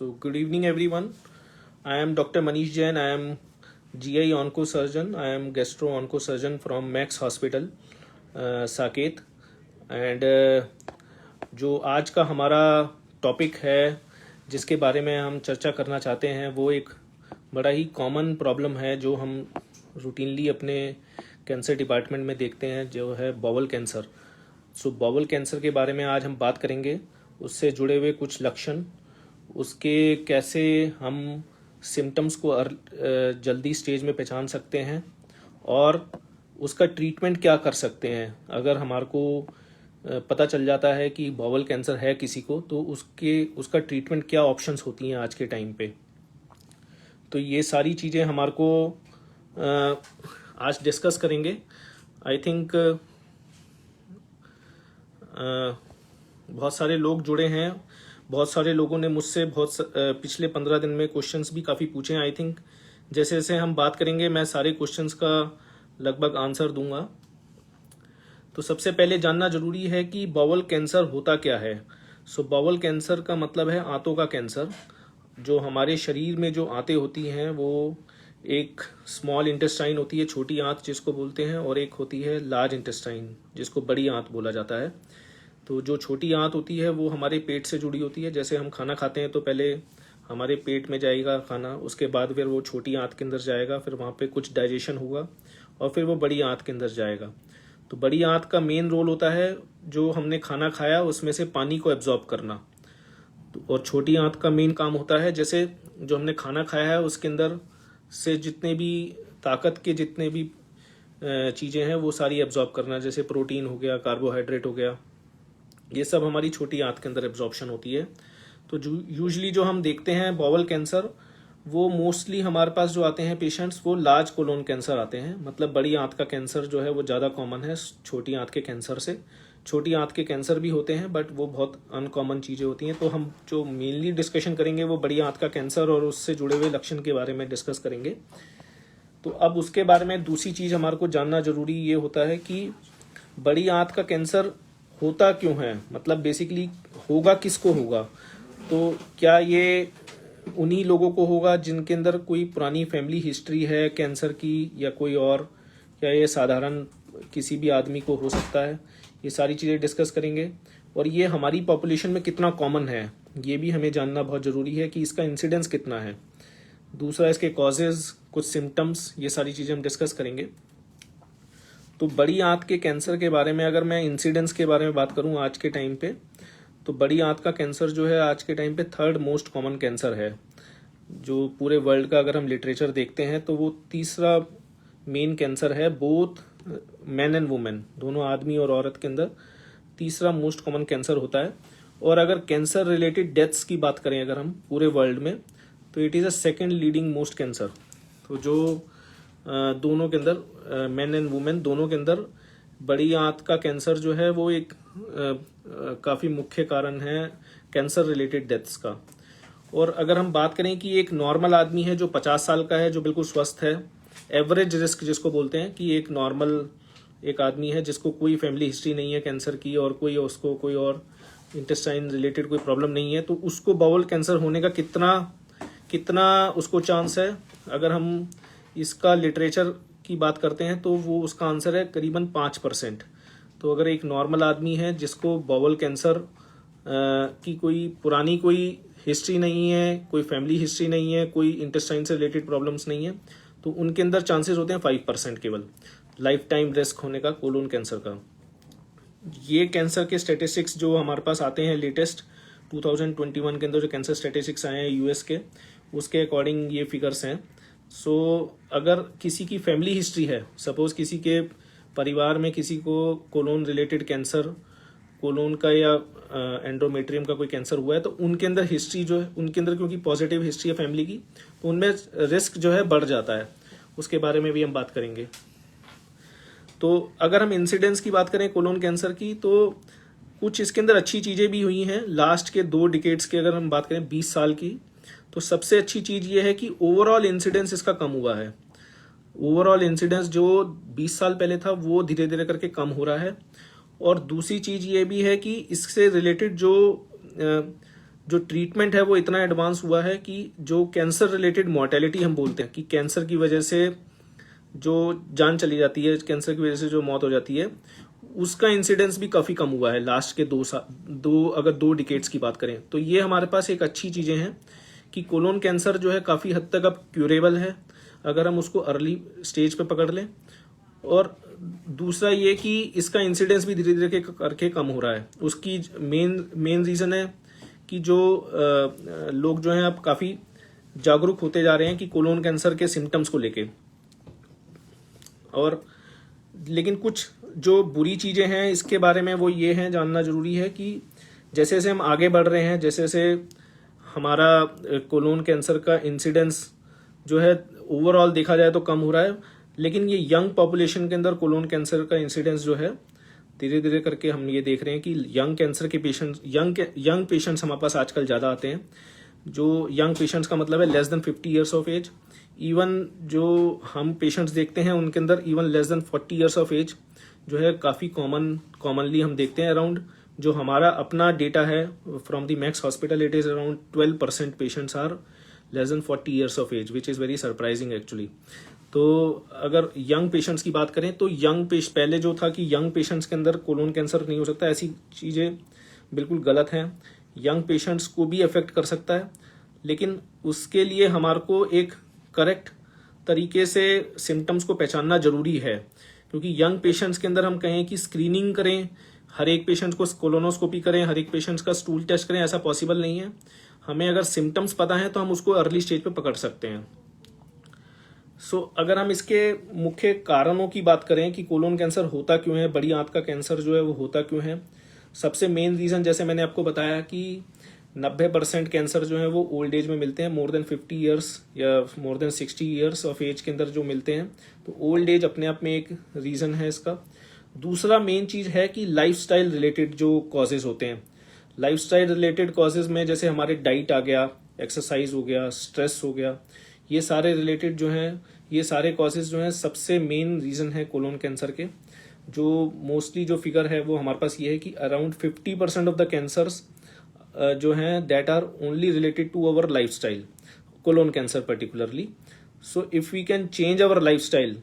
So, good evening, everyone. I am Dr. Manish Jain. I am GI oncosurgeon. I am gastro oncosurgeon from Max Hospital, Saket. And जो आज का हमारा topic है जिसके बारे में हम चर्चा करना चाहते हैं वो एक बड़ा ही कॉमन प्रॉब्लम है जो हम रूटीनली अपने कैंसर डिपार्टमेंट में देखते हैं, जो है बॉवल कैंसर. सो बॉवल कैंसर के बारे में आज हम बात करेंगे, उससे जुड़े हुए कुछ लक्षण, उसके कैसे हम सिम्टम्स को जल्दी स्टेज में पहचान सकते हैं और उसका ट्रीटमेंट क्या कर सकते हैं. अगर हमारे को पता चल जाता है कि बॉवल कैंसर है किसी को, तो उसका ट्रीटमेंट क्या ऑप्शंस होती हैं आज के टाइम पे. तो ये सारी चीज़ें हमारे को आज डिस्कस करेंगे. आई थिंक बहुत सारे लोग जुड़े हैं. बहुत सारे लोगों ने मुझसे पिछले 15 दिन में क्वेश्चंस भी काफ़ी पूछे हैं. आई थिंक जैसे जैसे हम बात करेंगे मैं सारे क्वेश्चंस का लगभग आंसर दूंगा. तो सबसे पहले जानना जरूरी है कि बॉवल कैंसर होता क्या है. सो बॉवल कैंसर का मतलब है आंतों का कैंसर. जो हमारे शरीर में जो आंतें होती हैं वो एक स्मॉल इंटेस्टाइन होती है, छोटी आंत जिसको बोलते हैं, और एक होती है लार्ज इंटेस्टाइन जिसको बड़ी आंत बोला जाता है. तो जो छोटी आंत होती है वो हमारे पेट से जुड़ी होती है. जैसे हम खाना खाते हैं तो पहले हमारे पेट में जाएगा खाना, उसके बाद फिर वो छोटी आंत के अंदर जाएगा, फिर वहाँ पे कुछ डाइजेशन होगा और फिर वो बड़ी आंत के अंदर जाएगा. तो बड़ी आंत का मेन रोल होता है जो हमने खाना खाया उसमें से पानी को एब्जॉर्ब करना. और छोटी आंत का मेन काम होता है जैसे जो हमने खाना खाया है उसके अंदर से जितने भी ताकत के जितने भी चीज़ें हैं वो सारी एब्जॉर्ब करना. जैसे प्रोटीन हो गया, कार्बोहाइड्रेट हो गया, ये सब हमारी छोटी आंत के अंदर एब्जॉर्प्शन होती है. तो यूजली जो हम देखते हैं बॉवल कैंसर, वो मोस्टली हमारे पास जो आते हैं पेशेंट्स वो लार्ज कोलोन कैंसर आते हैं. मतलब बड़ी आंत का कैंसर जो है वो ज़्यादा कॉमन है छोटी आंत के कैंसर से. छोटी आंत के कैंसर भी होते हैं बट वो बहुत अनकॉमन चीज़ें होती हैं. तो हम जो मेनली डिस्कशन करेंगे वो बड़ी आंत का कैंसर और उससे जुड़े हुए लक्षण के बारे में डिस्कस करेंगे. तो अब उसके बारे में दूसरी चीज़ हमारे को जानना जरूरी ये होता है कि बड़ी आंत का कैंसर होता क्यों है, मतलब बेसिकली होगा किसको होगा. तो क्या ये उन्हीं लोगों को होगा जिनके अंदर कोई पुरानी फैमिली हिस्ट्री है कैंसर की, या कोई और, या ये साधारण किसी भी आदमी को हो सकता है. ये सारी चीज़ें डिस्कस करेंगे. और ये हमारी पॉपुलेशन में कितना कॉमन है ये भी हमें जानना बहुत ज़रूरी है कि इसका इंसिडेंस कितना है. दूसरा इसके कॉजेज़, कुछ सिम्टम्स, ये सारी चीज़ें हम डिस्कस करेंगे. तो बड़ी आंत के कैंसर के बारे में अगर मैं इंसिडेंस के बारे में बात करूं आज के टाइम पे, तो बड़ी आंत का कैंसर जो है आज के टाइम पे 3rd मोस्ट कॉमन कैंसर है. जो पूरे वर्ल्ड का अगर हम लिटरेचर देखते हैं तो वो तीसरा मेन कैंसर है. बोथ मैन एंड वुमेन, दोनों आदमी और औरत के अंदर तीसरा मोस्ट कॉमन कैंसर होता है. और अगर कैंसर रिलेटेड डेथ्स की बात करें अगर हम पूरे वर्ल्ड में, तो it is a 2nd leading most cancer. तो जो दोनों के अंदर मेन एंड वुमेन दोनों के अंदर बड़ी आंत का कैंसर जो है वो एक काफ़ी मुख्य कारण है कैंसर रिलेटेड डेथ्स का. और अगर हम बात करें कि एक नॉर्मल आदमी है जो 50 साल का है, जो बिल्कुल स्वस्थ है, एवरेज रिस्क जिसको बोलते हैं, कि एक नॉर्मल एक आदमी है जिसको कोई फैमिली हिस्ट्री नहीं है कैंसर की और उसको कोई और इंटेस्टाइन रिलेटेड कोई प्रॉब्लम नहीं है, तो उसको बाउल कैंसर होने का कितना उसको चांस है. अगर हम इसका लिटरेचर की बात करते हैं तो वो उसका आंसर है करीबन 5%. तो अगर एक नॉर्मल आदमी है जिसको बाउल कैंसर की कोई पुरानी कोई हिस्ट्री नहीं है, कोई फैमिली हिस्ट्री नहीं है, कोई इंटेस्टाइन से रिलेटेड प्रॉब्लम्स नहीं है, तो उनके अंदर चांसेस होते हैं 5% केवल लाइफ टाइम रिस्क होने का कोलोन कैंसर का. ये कैंसर के स्टेटिस्टिक्स जो हमारे पास आते हैं लेटेस्ट 2021 के अंदर जो कैंसर स्टेटिस्टिक्स आए हैं यूएस के, उसके अकॉर्डिंग ये फिगर्स हैं. सो अगर किसी की फैमिली हिस्ट्री है, सपोज किसी के परिवार में किसी को कोलोन रिलेटेड कैंसर, कोलोन का या एंडोमेट्रियम का कोई कैंसर हुआ है, तो उनके अंदर हिस्ट्री जो है उनके अंदर क्योंकि पॉजिटिव हिस्ट्री है फैमिली की, तो उनमें रिस्क जो है बढ़ जाता है. उसके बारे में भी हम बात करेंगे. तो अगर हम इंसिडेंस की बात करें कोलोन कैंसर की, तो कुछ इसके अंदर अच्छी चीज़ें भी हुई हैं. लास्ट के 2 डिकेड्स की अगर हम बात करें 20 साल की, तो सबसे अच्छी चीज़ ये है कि ओवरऑल इंसिडेंस इसका कम हुआ है. ओवरऑल इंसिडेंस जो 20 साल पहले था वो धीरे धीरे करके कम हो रहा है. और दूसरी चीज़ ये भी है कि इससे रिलेटेड जो जो ट्रीटमेंट है वो इतना एडवांस हुआ है कि जो कैंसर रिलेटेड मॉर्टेलिटी हम बोलते हैं कि कैंसर की वजह से जो जान चली जाती है, कैंसर की वजह से जो मौत हो जाती है, उसका इंसिडेंस भी काफ़ी कम हुआ है लास्ट के अगर 2 डिकेड्स की बात करें। तो ये हमारे पास एक अच्छी चीज़ें हैं कि कोलोन कैंसर जो है काफ़ी हद तक अब क्यूरेबल है अगर हम उसको अर्ली स्टेज पे पकड़ लें। और दूसरा ये कि इसका इंसिडेंस भी धीरे धीरे करके कम हो रहा है। उसकी मेन रीज़न है कि जो लोग जो हैं अब काफ़ी जागरूक होते जा रहे हैं कि कोलोन कैंसर के सिम्टम्स को लेके। और लेकिन कुछ जो बुरी चीज़ें हैं इसके बारे में वो ये हैं, जानना जरूरी है कि जैसे जैसे हम आगे बढ़ रहे हैं, जैसे जैसे हमारा कोलोन कैंसर का इंसिडेंस जो है ओवरऑल देखा जाए तो कम हो रहा है, लेकिन ये यंग पॉपुलेशन के अंदर कोलोन कैंसर का इंसिडेंस जो है धीरे धीरे करके हम ये देख रहे हैं कि यंग कैंसर के पेशेंट्स, यंग पेशेंट्स हमारे पास आजकल ज़्यादा आते हैं। जो यंग पेशेंट्स का मतलब है less than 50 years of age. Even जो हम पेशेंट्स देखते हैं उनके अंदर even less than 40 years of age जो है काफ़ी कॉमनली हम देखते हैं अराउंड। जो हमारा अपना डेटा है from the Max Hospital, it is around 12% patients are less than 40 years of age, which is very surprising actually. तो अगर यंग पेशेंट्स की बात करें तो पहले जो था कि यंग पेशेंट्स के अंदर कोलोन कैंसर नहीं हो सकता, ऐसी चीज़ें बिल्कुल गलत हैं। यंग पेशेंट्स को भी अफेक्ट कर सकता है, लेकिन उसके लिए हमारे को एक करेक्ट तरीके से सिम्टम्स को पहचानना जरूरी है। क्योंकि यंग पेशेंट्स के अंदर हम कहें कि स्क्रीनिंग करें, हर एक पेशेंट को कोलोनोस्कोपी करें, हर एक पेशेंट्स का स्टूल टेस्ट करें, ऐसा पॉसिबल नहीं है। हमें अगर सिम्टम्स पता है तो हम उसको अर्ली स्टेज पे पकड़ सकते हैं। अगर हम इसके मुख्य कारणों की बात करें कि कोलोन कैंसर होता क्यों है, बड़ी आंत का कैंसर जो है वो होता क्यों है, सबसे मेन रीज़न जैसे मैंने आपको बताया कि 90% कैंसर जो है वो ओल्ड एज में मिलते हैं, मोर देन 50 ईयर्स या more than 60 years of age के अंदर जो मिलते हैं। तो ओल्ड एज अपने आप में एक रीज़न है इसका। दूसरा मेन चीज़ है कि लाइफस्टाइल रिलेटेड जो कॉजेज होते हैं, लाइफस्टाइल रिलेटेड कॉजेज में जैसे हमारे डाइट आ गया, एक्सरसाइज हो गया, स्ट्रेस हो गया, ये सारे रिलेटेड जो हैं, ये सारे कॉजेज जो हैं सबसे मेन रीज़न है कोलोन कैंसर के। जो मोस्टली जो फिगर है वो हमारे पास ये है कि अराउंड 50% ऑफ द कैंसर्स जो हैं that are only related to our lifestyle, colon cancer particularly. So if we can change our lifestyle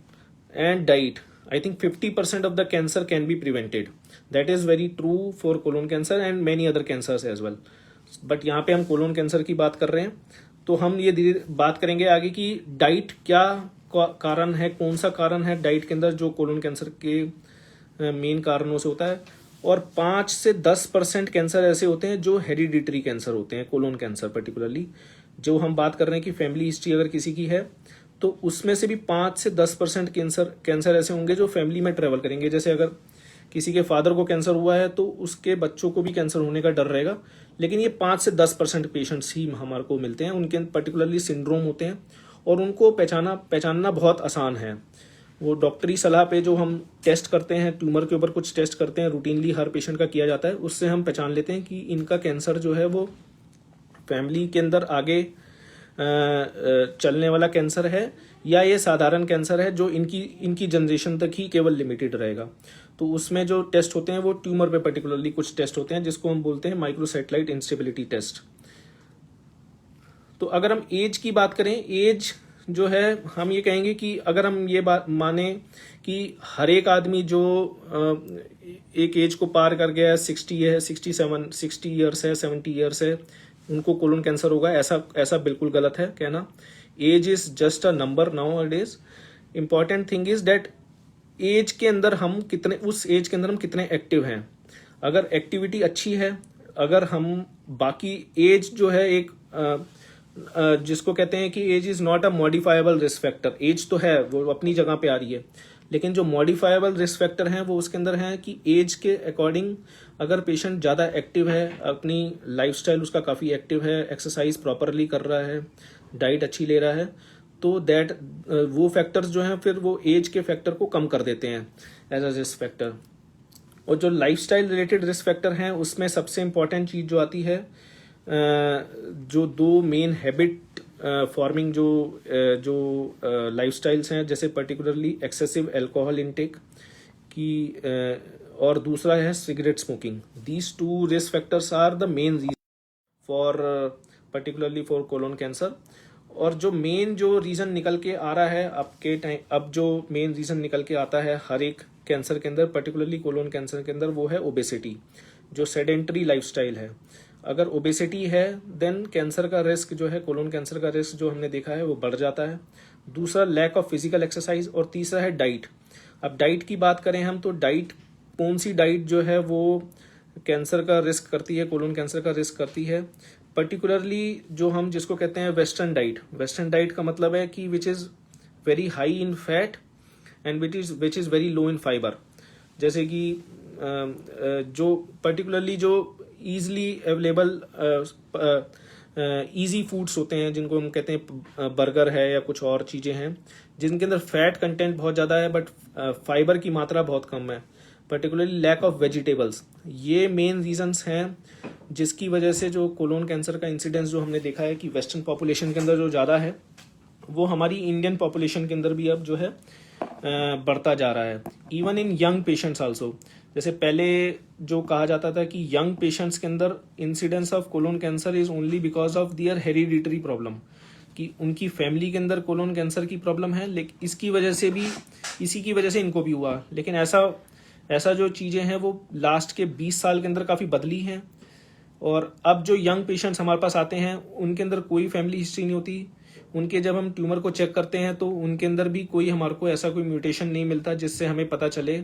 and diet, I think 50% of the cancer can be prevented. That is very true for colon cancer and many other cancers as well. But यहाँ पे हम colon cancer की बात कर रहे हैं, तो हम ये धीरे बात करेंगे आगे कि डाइट क्या कारण है, कौन सा कारण है डाइट के अंदर जो कोलोन कैंसर के मेन कारणों से होता है। और 5 से 10% कैंसर ऐसे होते हैं जो हेरिडिटरी कैंसर होते हैं, कोलोन कैंसर पर्टिकुलरली। जो हम बात कर रहे हैं कि फैमिली हिस्ट्री अगर किसी की है तो उसमें से भी 5 से 10% कैंसर ऐसे होंगे जो फैमिली में ट्रेवल करेंगे। जैसे अगर किसी के फादर को कैंसर हुआ है तो उसके बच्चों को भी कैंसर होने का डर रहेगा, लेकिन ये 5 से 10% पेशेंट्स ही हमारे को मिलते हैं। उनके पर्टिकुलरली सिंड्रोम होते हैं और उनको पहचानना बहुत आसान है। वो डॉक्टरी सलाह पे जो हम टेस्ट करते हैं, ट्यूमर के ऊपर कुछ टेस्ट करते हैं, रूटीनली हर पेशेंट का किया जाता है, उससे हम पहचान लेते हैं कि इनका कैंसर जो है वो फैमिली के अंदर आगे चलने वाला कैंसर है या ये साधारण कैंसर है जो इनकी जनरेशन तक ही केवल लिमिटेड रहेगा। तो उसमें जो टेस्ट होते हैं वो ट्यूमर पे पर्टिकुलरली कुछ टेस्ट होते हैं जिसको हम बोलते हैं माइक्रोसैटेलाइट इंस्टेबिलिटी टेस्ट। तो अगर हम एज की बात करें, एज जो है हम ये कहेंगे कि अगर हम ये बात माने कि हर एक आदमी जो एक एज को पार कर गया है, 60 है, 60 ईयर्स है, 70 ईयर्स है, उनको कोलोन कैंसर होगा, ऐसा बिल्कुल गलत है कहना। Age is just a number nowadays. Important thing is that age के अंदर हम कितने एक्टिव हैं। अगर एक्टिविटी अच्छी है, अगर हम बाकी एज जो है एक जिसको कहते हैं कि age is not a modifiable risk factor, age तो है वो अपनी जगह पे आ रही है, लेकिन जो मॉडिफाइबल रिस्क फैक्टर हैं वो उसके अंदर हैं कि एज के अकॉर्डिंग अगर पेशेंट ज़्यादा एक्टिव है, अपनी लाइफस्टाइल उसका काफ़ी एक्टिव है, एक्सरसाइज प्रॉपरली कर रहा है, डाइट अच्छी ले रहा है, तो दैट वो फैक्टर्स जो हैं फिर वो एज के फैक्टर को कम कर देते हैं एज अ रिस्क फैक्टर। और जो लाइफस्टाइल रिलेटेड रिस्क फैक्टर हैं उसमें सबसे इम्पॉर्टेंट चीज़ जो आती है, जो 2 मेन हैबिट फॉर्मिंग जो लाइफस्टाइल्स हैं, जैसे पर्टिकुलरली एक्सेसिव अल्कोहल इनटेक की और दूसरा है cigarette smoking. These 2 risk factors are the main reason for particularly for colon cancer. और जो मेन जो रीज़न निकल के आ रहा है अब जो मेन रीज़न निकल के आता है हर एक कैंसर के अंदर, पर्टिकुलरली कोलोन कैंसर के अंदर, वो है ओबेसिटी, जो सेडेंटरी लाइफस्टाइल है। अगर ओबेसिटी है देन कैंसर का रिस्क जो है, कोलोन कैंसर का रिस्क जो हमने देखा है वो बढ़ जाता है। दूसरा लैक ऑफ फिजिकल एक्सरसाइज, और तीसरा है डाइट। अब डाइट की बात करें हम तो डाइट, कौन सी डाइट जो है वो कैंसर का रिस्क करती है, कोलोन कैंसर का रिस्क करती है, पर्टिकुलरली जो हम जिसको कहते हैं वेस्टर्न डाइट। वेस्टर्न डाइट का मतलब है कि विच is very high in fat and which is very low in fibre. जैसे कि जो पर्टिकुलरली जो ईजली अवेलेबल ईजी फूड्स होते हैं, जिनको हम कहते हैं बर्गर है या कुछ और चीज़ें हैं जिनके अंदर फैट कंटेंट बहुत ज़्यादा है बट फाइबर की मात्रा बहुत कम है, पर्टिकुलरली लैक ऑफ वेजिटेबल्स। ये मेन रीजंस हैं जिसकी वजह से जो कोलोन कैंसर का इंसिडेंस जो हमने देखा है कि वेस्टर्न पॉपुलेशन के अंदर जो ज़्यादा है वो हमारी इंडियन पॉपुलेशन के अंदर भी अब जो है बढ़ता जा रहा है, even in young patients also. जैसे पहले जो कहा जाता था कि यंग पेशेंट्स के अंदर incidence of colon cancer is only because of their hereditary problem, कि उनकी फैमिली के अंदर कोलोन कैंसर की प्रॉब्लम है, लेकिन इसी की वजह से इनको भी हुआ। लेकिन ऐसा जो चीज़ें हैं वो लास्ट के 20 साल के अंदर काफ़ी बदली हैं, और अब जो यंग पेशेंट्स हमारे पास आते हैं उनके अंदर कोई फैमिली हिस्ट्री नहीं होती। उनके जब हम ट्यूमर को चेक करते हैं तो उनके अंदर भी कोई हमारे को ऐसा कोई म्यूटेशन नहीं मिलता जिससे हमें पता चले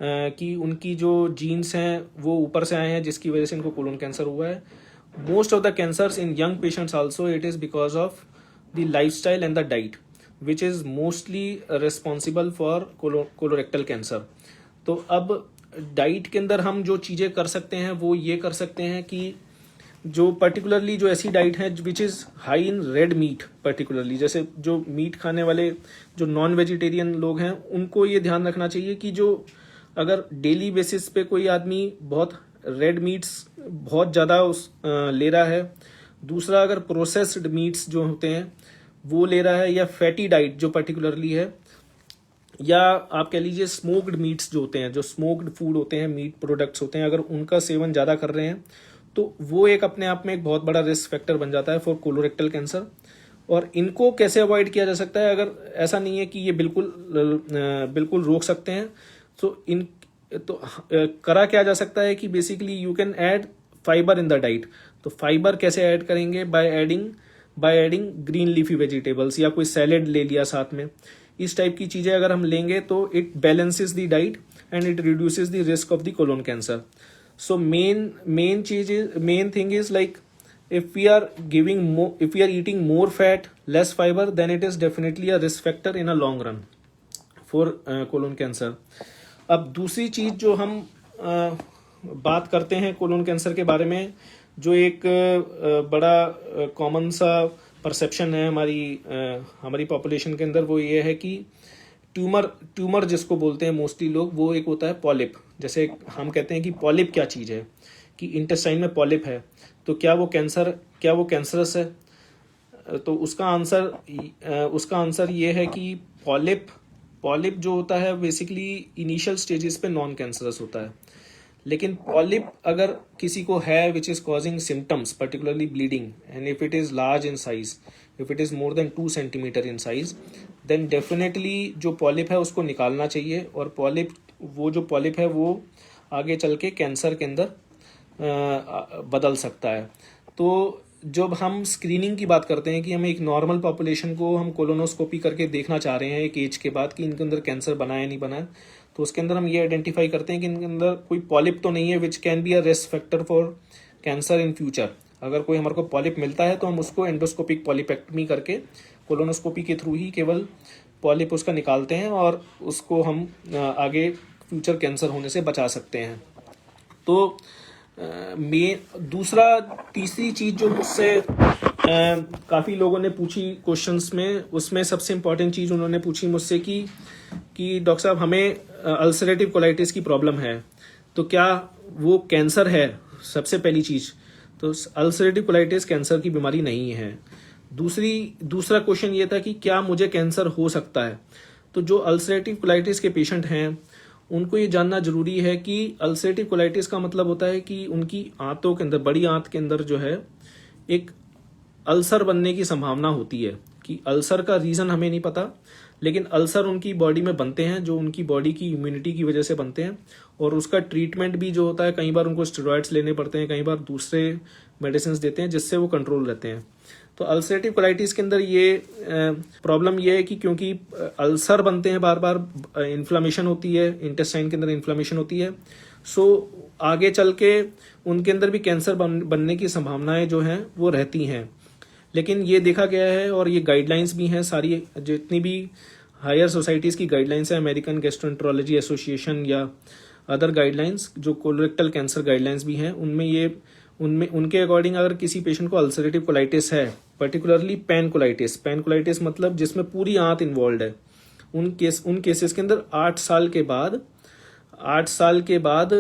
कि उनकी जो जीन्स हैं वो ऊपर से आए हैं जिसकी वजह से इनको कोलोन कैंसर हुआ है। Most of the cancers in young patients also it is because of the lifestyle and the diet which is mostly responsible for colorectal cancer. तो अब डाइट के अंदर हम जो चीज़ें कर सकते हैं वो ये कर सकते हैं कि जो पर्टिकुलरली जो ऐसी डाइट है which is high in red meat, particularly जैसे जो मीट खाने वाले जो नॉन वेजिटेरियन लोग हैं उनको ये ध्यान रखना चाहिए कि जो अगर डेली बेसिस पे कोई आदमी बहुत रेड मीट्स बहुत ज़्यादा ले रहा है, दूसरा अगर प्रोसेस्ड मीट्स जो होते हैं वो ले रहा है, या फैटी डाइट जो पर्टिकुलरली है, या आप कह लीजिए स्मोक्ड मीट्स जो होते हैं, जो स्मोक्ड फूड होते हैं, मीट प्रोडक्ट्स होते हैं, अगर उनका सेवन ज़्यादा कर रहे हैं तो वो एक अपने आप में एक बहुत बड़ा रिस्क फैक्टर बन जाता है फॉर कोलोरेक्टल कैंसर। और इनको कैसे अवॉइड किया जा सकता है? अगर ऐसा नहीं है कि ये बिल्कुल रोक सकते हैं, तो करा क्या जा सकता है कि basically you can add fibre in the diet. तो फाइबर कैसे ऐड करेंगे? By adding green leafy vegetables, या कोई सैलेड ले लिया साथ में। इस टाइप की चीज़ें अगर हम लेंगे तो it balances the diet and it reduces the risk of the colon cancer. So main thing is like if we are eating more fat, less fiber, then it is definitely a risk factor in a long run for colon cancer. अब दूसरी चीज जो हम बात करते हैं colon cancer के बारे में, जो एक बड़ा कॉमन सा परसेप्शन है हमारी पॉपुलेशन के अंदर, वो ये है कि ट्यूमर जिसको बोलते हैं मोस्टली लोग, वो एक होता है पॉलिप। जैसे हम कहते हैं कि पॉलिप क्या चीज़ है, कि इंटेस्टाइन में पॉलिप है, तो क्या वो कैंसरस है? तो उसका आंसर ये है कि पॉलिप जो होता है बेसिकली इनिशियल स्टेजेस पे नॉन कैंसरस होता है। लेकिन पॉलिप अगर किसी को है which is causing symptoms, particularly bleeding, and if it is large in size, if it is more than 2 centimetre in size, then definitely जो पॉलिप है उसको निकालना चाहिए। और वो जो पॉलिप है वो आगे चल के कैंसर के अंदर बदल सकता है। तो जब हम स्क्रीनिंग की बात करते हैं कि हमें एक नॉर्मल पॉपुलेशन को हम कोलोनोस्कोपी करके देखना चाह रहे हैं एक एज के बाद कि इनके अंदर कैंसर बना है नहीं बना है, तो उसके अंदर हम ये आइडेंटिफाई करते हैं कि इनके अंदर कोई पॉलिप तो नहीं है which can be a risk factor for cancer in future. अगर कोई हमारे को पॉलिप मिलता है तो हम उसको एंडोस्कोपिक पॉलिपेक्टमी करके कोलोनोस्कोपी के थ्रू ही केवल पॉलिप उसका निकालते हैं और उसको हम आगे फ्यूचर कैंसर होने से बचा सकते हैं। तो तीसरी चीज जो मुझसे काफ़ी लोगों ने पूछी क्वेश्चंस में, उसमें सबसे इम्पॉर्टेंट चीज़ उन्होंने पूछी मुझसे कि डॉक्टर साहब हमें अल्सरेटिव कोलाइटिस की प्रॉब्लम है, तो क्या वो कैंसर है? सबसे पहली चीज़ तो अल्सरेटिव कोलाइटिस कैंसर की बीमारी नहीं है। दूसरा क्वेश्चन ये था कि क्या मुझे कैंसर हो सकता है? तो जो अल्सरेटिव कोलाइटिस के पेशेंट हैं उनको ये जानना जरूरी है कि अल्सरेटिव कोलाइटिस का मतलब होता है कि उनकी आंतों के अंदर, बड़ी आंत के अंदर जो है एक अल्सर बनने की संभावना होती है। कि अल्सर का रीजन हमें नहीं पता, लेकिन अल्सर उनकी बॉडी में बनते हैं जो उनकी बॉडी की इम्यूनिटी की वजह से बनते हैं, और उसका ट्रीटमेंट भी जो होता है, कई बार उनको स्टेरॉइड्स लेने पड़ते हैं, कई बार दूसरे मेडिसिन देते हैं जिससे वो कंट्रोल रहते हैं। तो अल्सरेटिव कोलाइटिस के अंदर ये प्रॉब्लम ये है कि क्योंकि अल्सर बनते हैं बार बार, इन्फ्लामेशन होती है, इंटेस्टाइन के अंदर इन्फ्लामेशन होती है, सो आगे चल के उनके अंदर भी कैंसर बनने की संभावनाएं जो हैं वो रहती हैं। लेकिन ये देखा गया है, और ये गाइडलाइंस भी हैं सारी, जितनी भी हायर सोसाइटीज़ की गाइडलाइंस है, अमेरिकन गैस्ट्रोएंटरोलॉजी एसोसिएशन या अदर गाइडलाइंस, जो कोलोरेक्टल कैंसर गाइडलाइंस भी हैं, उनमें उनके अकॉर्डिंग अगर किसी पेशेंट को अल्सरेटिव कोलाइटिस है, पर्टिकुलरली पैनकोलाइटिस मतलब जिसमें पूरी आंत इन्वॉल्व है, उन केसेस के अंदर 8 साल के बाद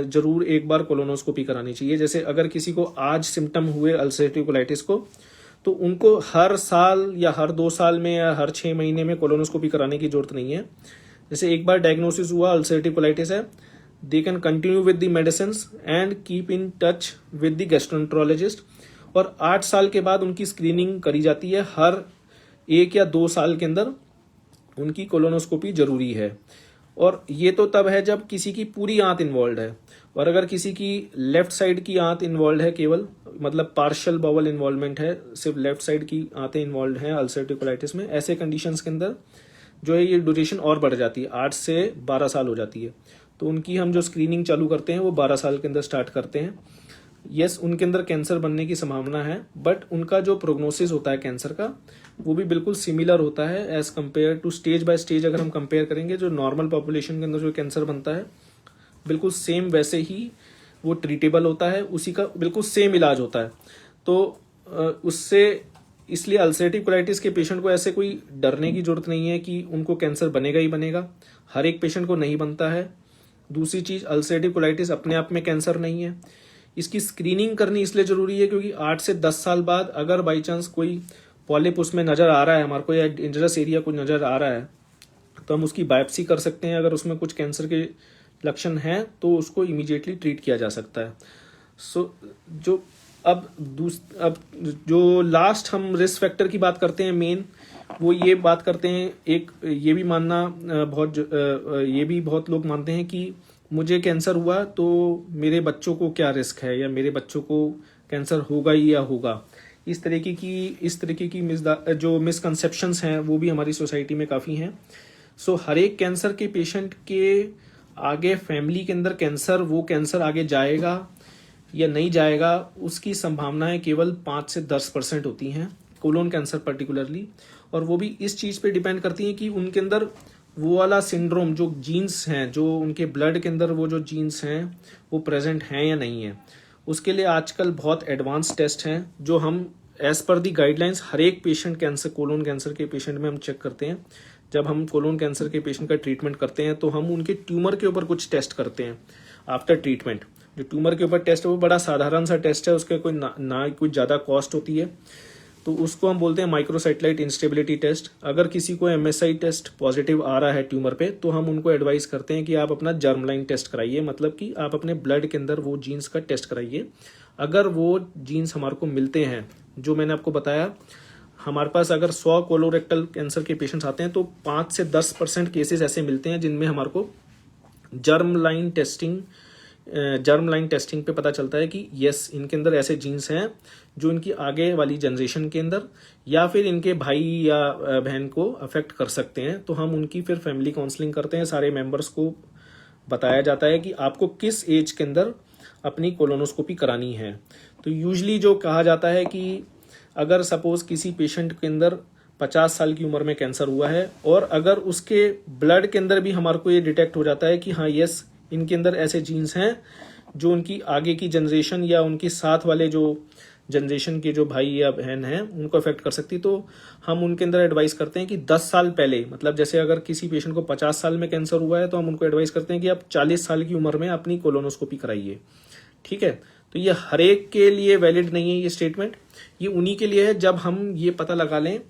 जरूर एक बार कोलोनोस्कोपी करानी चाहिए। जैसे अगर किसी को आज सिम्टम हुए अल्सरेटिव कोलाइटिस को, तो उनको हर साल या हर 2 साल में या हर 6 महीने में कोलोनोस्कोपी कराने की जरूरत नहीं है। जैसे एक बार डायग्नोसिस हुआ अल्सरेटिव कोलाइटिस है, they can continue with the medicine and keep in touch with the gastroenterologist, और 8 साल के बाद उनकी स्क्रीनिंग करी जाती है। हर 1 या 2 साल के अंदर उनकी कोलोनोस्कोपी जरूरी है। और ये तो तब है जब किसी की पूरी आंत इन्वॉल्व है, और अगर किसी की लेफ्ट साइड की आंत इन्वॉल्व है, केवल मतलब पार्शियल बाउल इन्वॉल्वमेंट है, सिर्फ लेफ्ट साइड की आंतें इन्वॉल्व हैं अल्सरेटिव कोलाइटिस में, ऐसे कंडीशंस के अंदर जो है ये ड्यूरेशन और बढ़ जाती है, 8 से 12 साल हो जाती है। तो उनकी हम जो स्क्रीनिंग चालू करते हैं वो 12 साल के अंदर स्टार्ट करते हैं। यस, उनके अंदर कैंसर बनने की संभावना है, बट उनका जो प्रोग्नोसिस होता है कैंसर का, वो भी बिल्कुल सिमिलर होता है as compare to stage by stage. अगर हम कंपेयर करेंगे, जो नॉर्मल पॉपुलेशन के अंदर जो कैंसर बनता है, बिल्कुल सेम वैसे ही वो ट्रीटेबल होता है, उसी का बिल्कुल सेम इलाज होता है। तो उससे इसलिए अल्सरेटिव कोलाइटिस के पेशेंट को ऐसे कोई डरने की जरूरत नहीं है कि उनको कैंसर बनेगा ही बनेगा। हर एक पेशेंट को नहीं बनता है। दूसरी चीज, अल्सरेटिव कोलाइटिस अपने आप में कैंसर नहीं है। इसकी स्क्रीनिंग करनी इसलिए जरूरी है क्योंकि 8 से 10 साल बाद अगर बाई चांस कोई पॉलिप उसमें नजर आ रहा है हमारे को, या इंजरस एरिया कुछ नजर आ रहा है, तो हम उसकी बायोप्सी कर सकते हैं। अगर उसमें कुछ कैंसर के लक्षण हैं तो उसको इमीडिएटली ट्रीट किया जा सकता है। अब जो लास्ट हम रिस्क फैक्टर की बात करते हैं, मेन वो ये बात करते हैं, एक ये भी मानना ये भी बहुत लोग मानते हैं कि मुझे कैंसर हुआ तो मेरे बच्चों को क्या रिस्क है, या मेरे बच्चों को कैंसर होगा ही या होगा। इस तरीके की जो मिसकंसेप्शंस हैं वो भी हमारी सोसाइटी में काफ़ी हैं। सो हर एक कैंसर के पेशेंट के आगे फैमिली के अंदर वो कैंसर आगे जाएगा या नहीं जाएगा, उसकी संभावनाएं केवल 5 से 10% होती हैं, कोलोन कैंसर पर्टिकुलरली। और वो भी इस चीज़ पे डिपेंड करती हैं कि उनके अंदर वो वाला सिंड्रोम, जो जीन्स हैं, जो उनके ब्लड के अंदर वो जो जीन्स हैं वो प्रेजेंट हैं या नहीं है। उसके लिए आजकल बहुत एडवांस टेस्ट हैं जो हम एज पर दी गाइडलाइंस हर एक पेशेंट कोलोन कैंसर के पेशेंट में हम चेक करते हैं। जब हम कोलोन कैंसर के पेशेंट का ट्रीटमेंट करते हैं तो हम उनके ट्यूमर के ऊपर कुछ टेस्ट करते हैं आफ्टर ट्रीटमेंट। जो ट्यूमर के ऊपर टेस्ट है वो बड़ा साधारण सा टेस्ट है, उसके कोई ना कोई ज़्यादा कॉस्ट होती है, तो उसको हम बोलते हैं माइक्रोसैटेलाइट इंस्टेबिलिटी टेस्ट। अगर किसी को MSI टेस्ट पॉजिटिव आ रहा है ट्यूमर पे, तो हम उनको एडवाइस करते हैं कि आप अपना जर्म लाइन टेस्ट कराइए, मतलब कि आप अपने ब्लड के अंदर वो जीन्स का टेस्ट कराइए। अगर वो जीन्स हमारे को मिलते हैं, जो मैंने आपको बताया, हमारे पास अगर 100 कोलोरेक्टल कैंसर के पेशेंट्स आते हैं तो 5 से 10% केसेस ऐसे मिलते हैं जिनमें हमारे को जर्म लाइन टेस्टिंग पे पता चलता है कि यस, इनके अंदर ऐसे जीन्स हैं जो इनकी आगे वाली जनरेशन के अंदर या फिर इनके भाई या बहन को अफेक्ट कर सकते हैं। तो हम उनकी फिर फैमिली काउंसलिंग करते हैं, सारे मेंबर्स को बताया जाता है कि आपको किस एज के अंदर अपनी कोलोनोस्कोपी करानी है। तो यूजली जो कहा जाता है कि अगर सपोज किसी पेशेंट के अंदर 50 साल की उम्र में कैंसर हुआ है और अगर उसके ब्लड के अंदर भी हमारे को ये डिटेक्ट हो जाता है कि हाँ यस, इनके अंदर ऐसे जीन्स हैं जो उनकी आगे की जनरेशन या उनकी साथ वाले जो जनरेशन के जो भाई या बहन हैं उनको अफेक्ट कर सकती, तो हम उनके अंदर एडवाइस करते हैं कि 10 साल पहले, मतलब जैसे अगर किसी पेशेंट को 50 साल में कैंसर हुआ है तो हम उनको एडवाइस करते हैं कि आप 40 साल की उम्र में अपनी कोलोनोस्कोपी कराइए। ठीक है, तो ये हर एक के लिए वैलिड नहीं है ये स्टेटमेंट, ये उन्हीं के लिए है जब हम ये पता लगा लें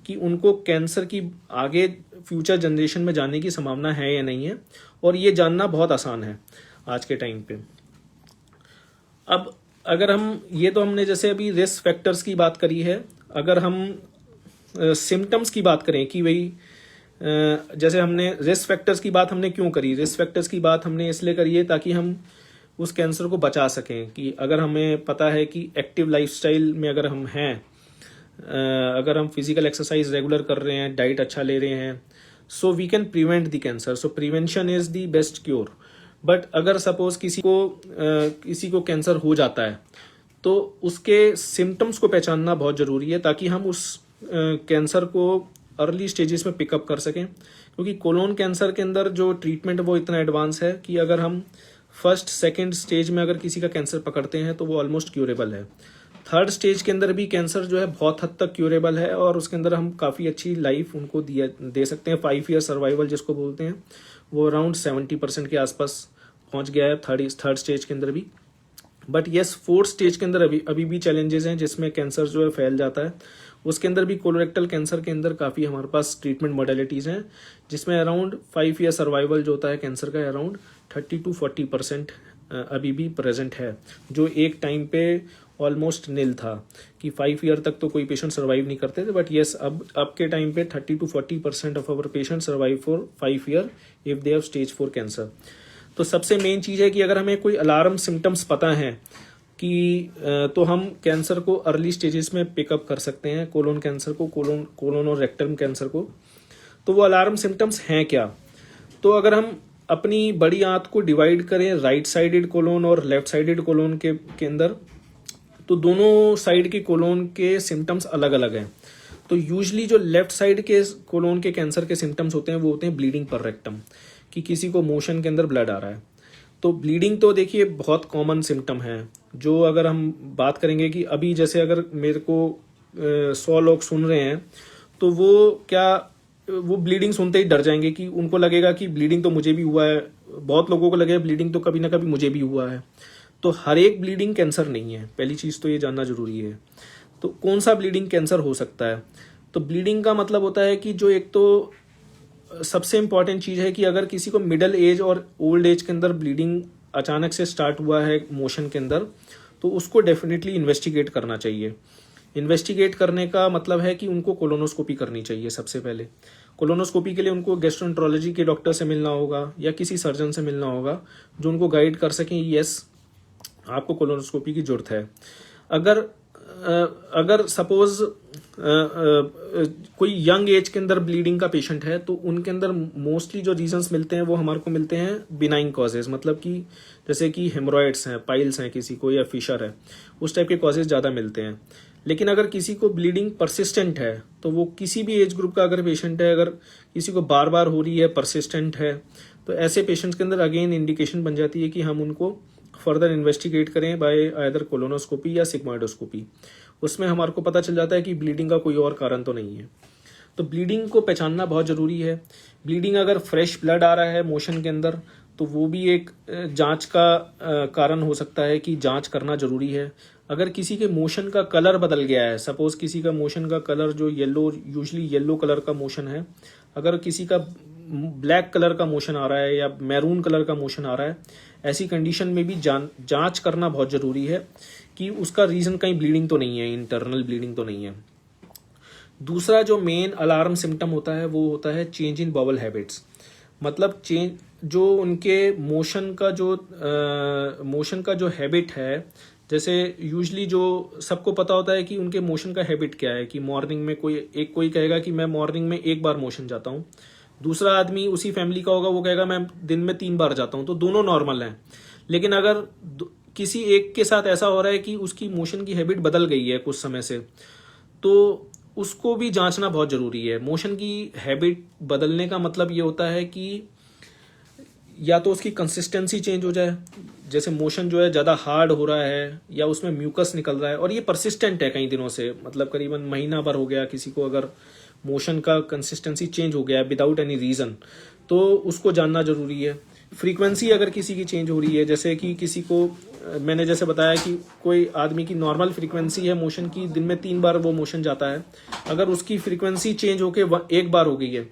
कि उनको कैंसर की आगे फ्यूचर जनरेशन में जाने की संभावना है या नहीं है, और ये जानना बहुत आसान है आज के टाइम पे। अब अगर हम ये तो हमने जैसे अभी रिस्क फैक्टर्स की बात करी है, अगर हम सिम्टम्स की बात करें कि भाई जैसे हमने रिस्क फैक्टर्स की बात हमने क्यों करी, रिस्क फैक्टर्स की बात हमने इसलिए करी है ताकि हम उस कैंसर को बचा सकें। कि अगर हमें पता है कि एक्टिव लाइफस्टाइल में अगर हम हैं, अगर हम फिजिकल एक्सरसाइज रेगुलर कर रहे हैं, डाइट अच्छा ले रहे हैं, so we can prevent the cancer. So prevention is the best cure. But अगर सपोज किसी को कैंसर हो जाता है तो उसके सिम्टम्स को पहचानना बहुत ज़रूरी है ताकि हम उस कैंसर को अर्ली स्टेजेस में पिकअप कर सकें। क्योंकि कोलोन कैंसर के अंदर जो ट्रीटमेंट वो इतना एडवांस है कि अगर हम फर्स्ट सेकंड स्टेज में अगर किसी का कैंसर पकड़ते हैं तो वो ऑलमोस्ट क्यूरेबल है। थर्ड स्टेज के अंदर भी कैंसर जो है बहुत हद तक क्यूरेबल है और उसके अंदर हम काफ़ी अच्छी लाइफ उनको दे सकते हैं। 5 ईयर सर्वाइवल जिसको बोलते हैं वो अराउंड 70% के आसपास पहुंच गया है थर्ड स्टेज के अंदर भी। बट येस, फोर्थ स्टेज के अंदर अभी भी चैलेंजेस हैं जिसमें कैंसर जो है फैल जाता है। उसके अंदर भी कोलोरेक्टल कैंसर के अंदर काफ़ी हमारे पास ट्रीटमेंट मॉडलिटीज़ हैं जिसमें अराउंड 5 ईयर सर्वाइवल जो होता है कैंसर का अराउंड 30 to 40% अभी भी प्रेजेंट है, जो एक टाइम पे ऑलमोस्ट नील था कि 5 ईयर तक तो कोई पेशेंट सर्वाइव नहीं करते थे। बट येस, अब के टाइम पे 30 to 40% of our patient survive for 5 year if they have stage 4 cancer. तो सबसे मेन चीज़ है कि अगर हमें कोई अलार्म सिम्टम्स पता है कि तो हम कैंसर को अर्ली स्टेजेस में पिकअप कर सकते हैं, कोलोन कैंसर को, कोलोन और रेक्टम कैंसर को। तो वो अलार्म सिम्टम्स हैं क्या? तो अगर हम अपनी बड़ी आंत को डिवाइड करें राइट साइडेड कोलोन और लेफ्ट साइडेड कोलोन के अंदर, तो दोनों साइड के कोलोन के सिम्टम्स अलग अलग हैं। तो यूजली जो लेफ्ट साइड के कोलोन के कैंसर के सिम्टम्स होते हैं वो होते हैं ब्लीडिंग पर रेक्टम, कि किसी को मोशन के अंदर ब्लड आ रहा है। तो ब्लीडिंग तो देखिए बहुत कॉमन सिम्टम है, जो अगर हम बात करेंगे कि अभी जैसे अगर मेरे को 100 लोग सुन रहे हैं तो वो ब्लीडिंग सुनते ही डर जाएंगे कि उनको लगेगा कि ब्लीडिंग तो मुझे भी हुआ है। बहुत लोगों को लगेगा ब्लीडिंग तो कभी ना कभी मुझे भी हुआ है। तो हर एक ब्लीडिंग कैंसर नहीं है, पहली चीज़ तो ये जानना जरूरी है। तो कौन सा ब्लीडिंग कैंसर हो सकता है? तो ब्लीडिंग का मतलब होता है कि जो एक तो सबसे इंपॉर्टेंट चीज़ है कि अगर किसी को मिडिल एज और ओल्ड एज के अंदर ब्लीडिंग अचानक से स्टार्ट हुआ है मोशन के अंदर, तो उसको डेफिनेटली इन्वेस्टिगेट करना चाहिए। इन्वेस्टिगेट करने का मतलब है कि उनको कोलोनोस्कोपी करनी चाहिए। सबसे पहले कोलोनोस्कोपी के लिए उनको गैस्ट्रोएंटरोलॉजी के डॉक्टर से मिलना होगा या किसी सर्जन से मिलना होगा जो उनको गाइड कर सकें, यस आपको कोलोनोस्कोपी की जरूरत है। अगर सपोज कोई यंग एज के अंदर ब्लीडिंग का पेशेंट है तो उनके अंदर मोस्टली जो रीजंस मिलते हैं वो हमारे को मिलते हैं बिनाइन कॉजेज, मतलब कि जैसे कि हेमोरॉइड्स हैं, पाइल्स हैं किसी को, या फिशर है, उस टाइप के कॉजेज ज़्यादा मिलते हैं। लेकिन अगर किसी को ब्लीडिंग परसिस्टेंट है, तो वो किसी भी एज ग्रुप का अगर पेशेंट है, अगर किसी को बार बार हो रही है, परसिस्टेंट है, तो ऐसे पेशेंट्स के अंदर अगेन इंडिकेशन बन जाती है कि हम उनको फर्दर इन्वेस्टिगेट करें बाय आइदर कोलोनोस्कोपी या सिग्मोइडोस्कोपी। उसमें हमारे को पता चल जाता है कि ब्लीडिंग का कोई और कारण तो नहीं है। तो ब्लीडिंग को पहचानना बहुत ज़रूरी है। ब्लीडिंग अगर फ्रेश ब्लड आ रहा है मोशन के अंदर तो वो भी एक जांच का कारण हो सकता है कि जांच करना ज़रूरी है। अगर किसी के मोशन का कलर बदल गया है, सपोज किसी का मोशन का कलर जो यूजली येलो कलर का मोशन है, अगर किसी का ब्लैक कलर का मोशन आ रहा है या मैरून कलर का मोशन आ रहा है, ऐसी कंडीशन में भी जांच करना बहुत ज़रूरी है कि उसका रीज़न कहीं ब्लीडिंग तो नहीं है, इंटरनल ब्लीडिंग तो नहीं है। दूसरा जो मेन अलार्म सिम्टम होता है वो होता है चेंज इन बॉवल हैबिट्स, मतलब चेंज जो उनके मोशन का जो हैबिट है। जैसे यूजली जो सबको पता होता है कि उनके मोशन का हैबिट क्या है, कि मॉर्निंग में कोई कहेगा कि मैं मॉर्निंग में 1 बार मोशन जाता हूँ, दूसरा आदमी उसी फैमिली का होगा वो कहेगा मैं दिन में 3 बार जाता हूँ। तो दोनों नॉर्मल हैं। लेकिन अगर किसी एक के साथ ऐसा हो रहा है कि उसकी मोशन की हैबिट बदल गई है कुछ समय से, तो उसको भी जांचना बहुत ज़रूरी है। मोशन की हैबिट बदलने का मतलब ये होता है कि या तो उसकी कंसिस्टेंसी चेंज हो जाए, जैसे मोशन जो है ज़्यादा हार्ड हो रहा है या उसमें म्यूकस निकल रहा है और ये परसिस्टेंट है कई दिनों से, मतलब करीबन महीना भर हो गया किसी को, अगर मोशन का कंसिस्टेंसी चेंज हो गया विदाउट एनी रीज़न, तो उसको जानना ज़रूरी है। फ्रीक्वेंसी अगर किसी की चेंज हो रही है, जैसे कि किसी को मैंने जैसे बताया कि कोई आदमी की नॉर्मल फ्रीक्वेंसी है मोशन की, दिन में 3 बार वो मोशन जाता है, अगर उसकी फ्रीक्वेंसी चेंज होके एक बार हो गई है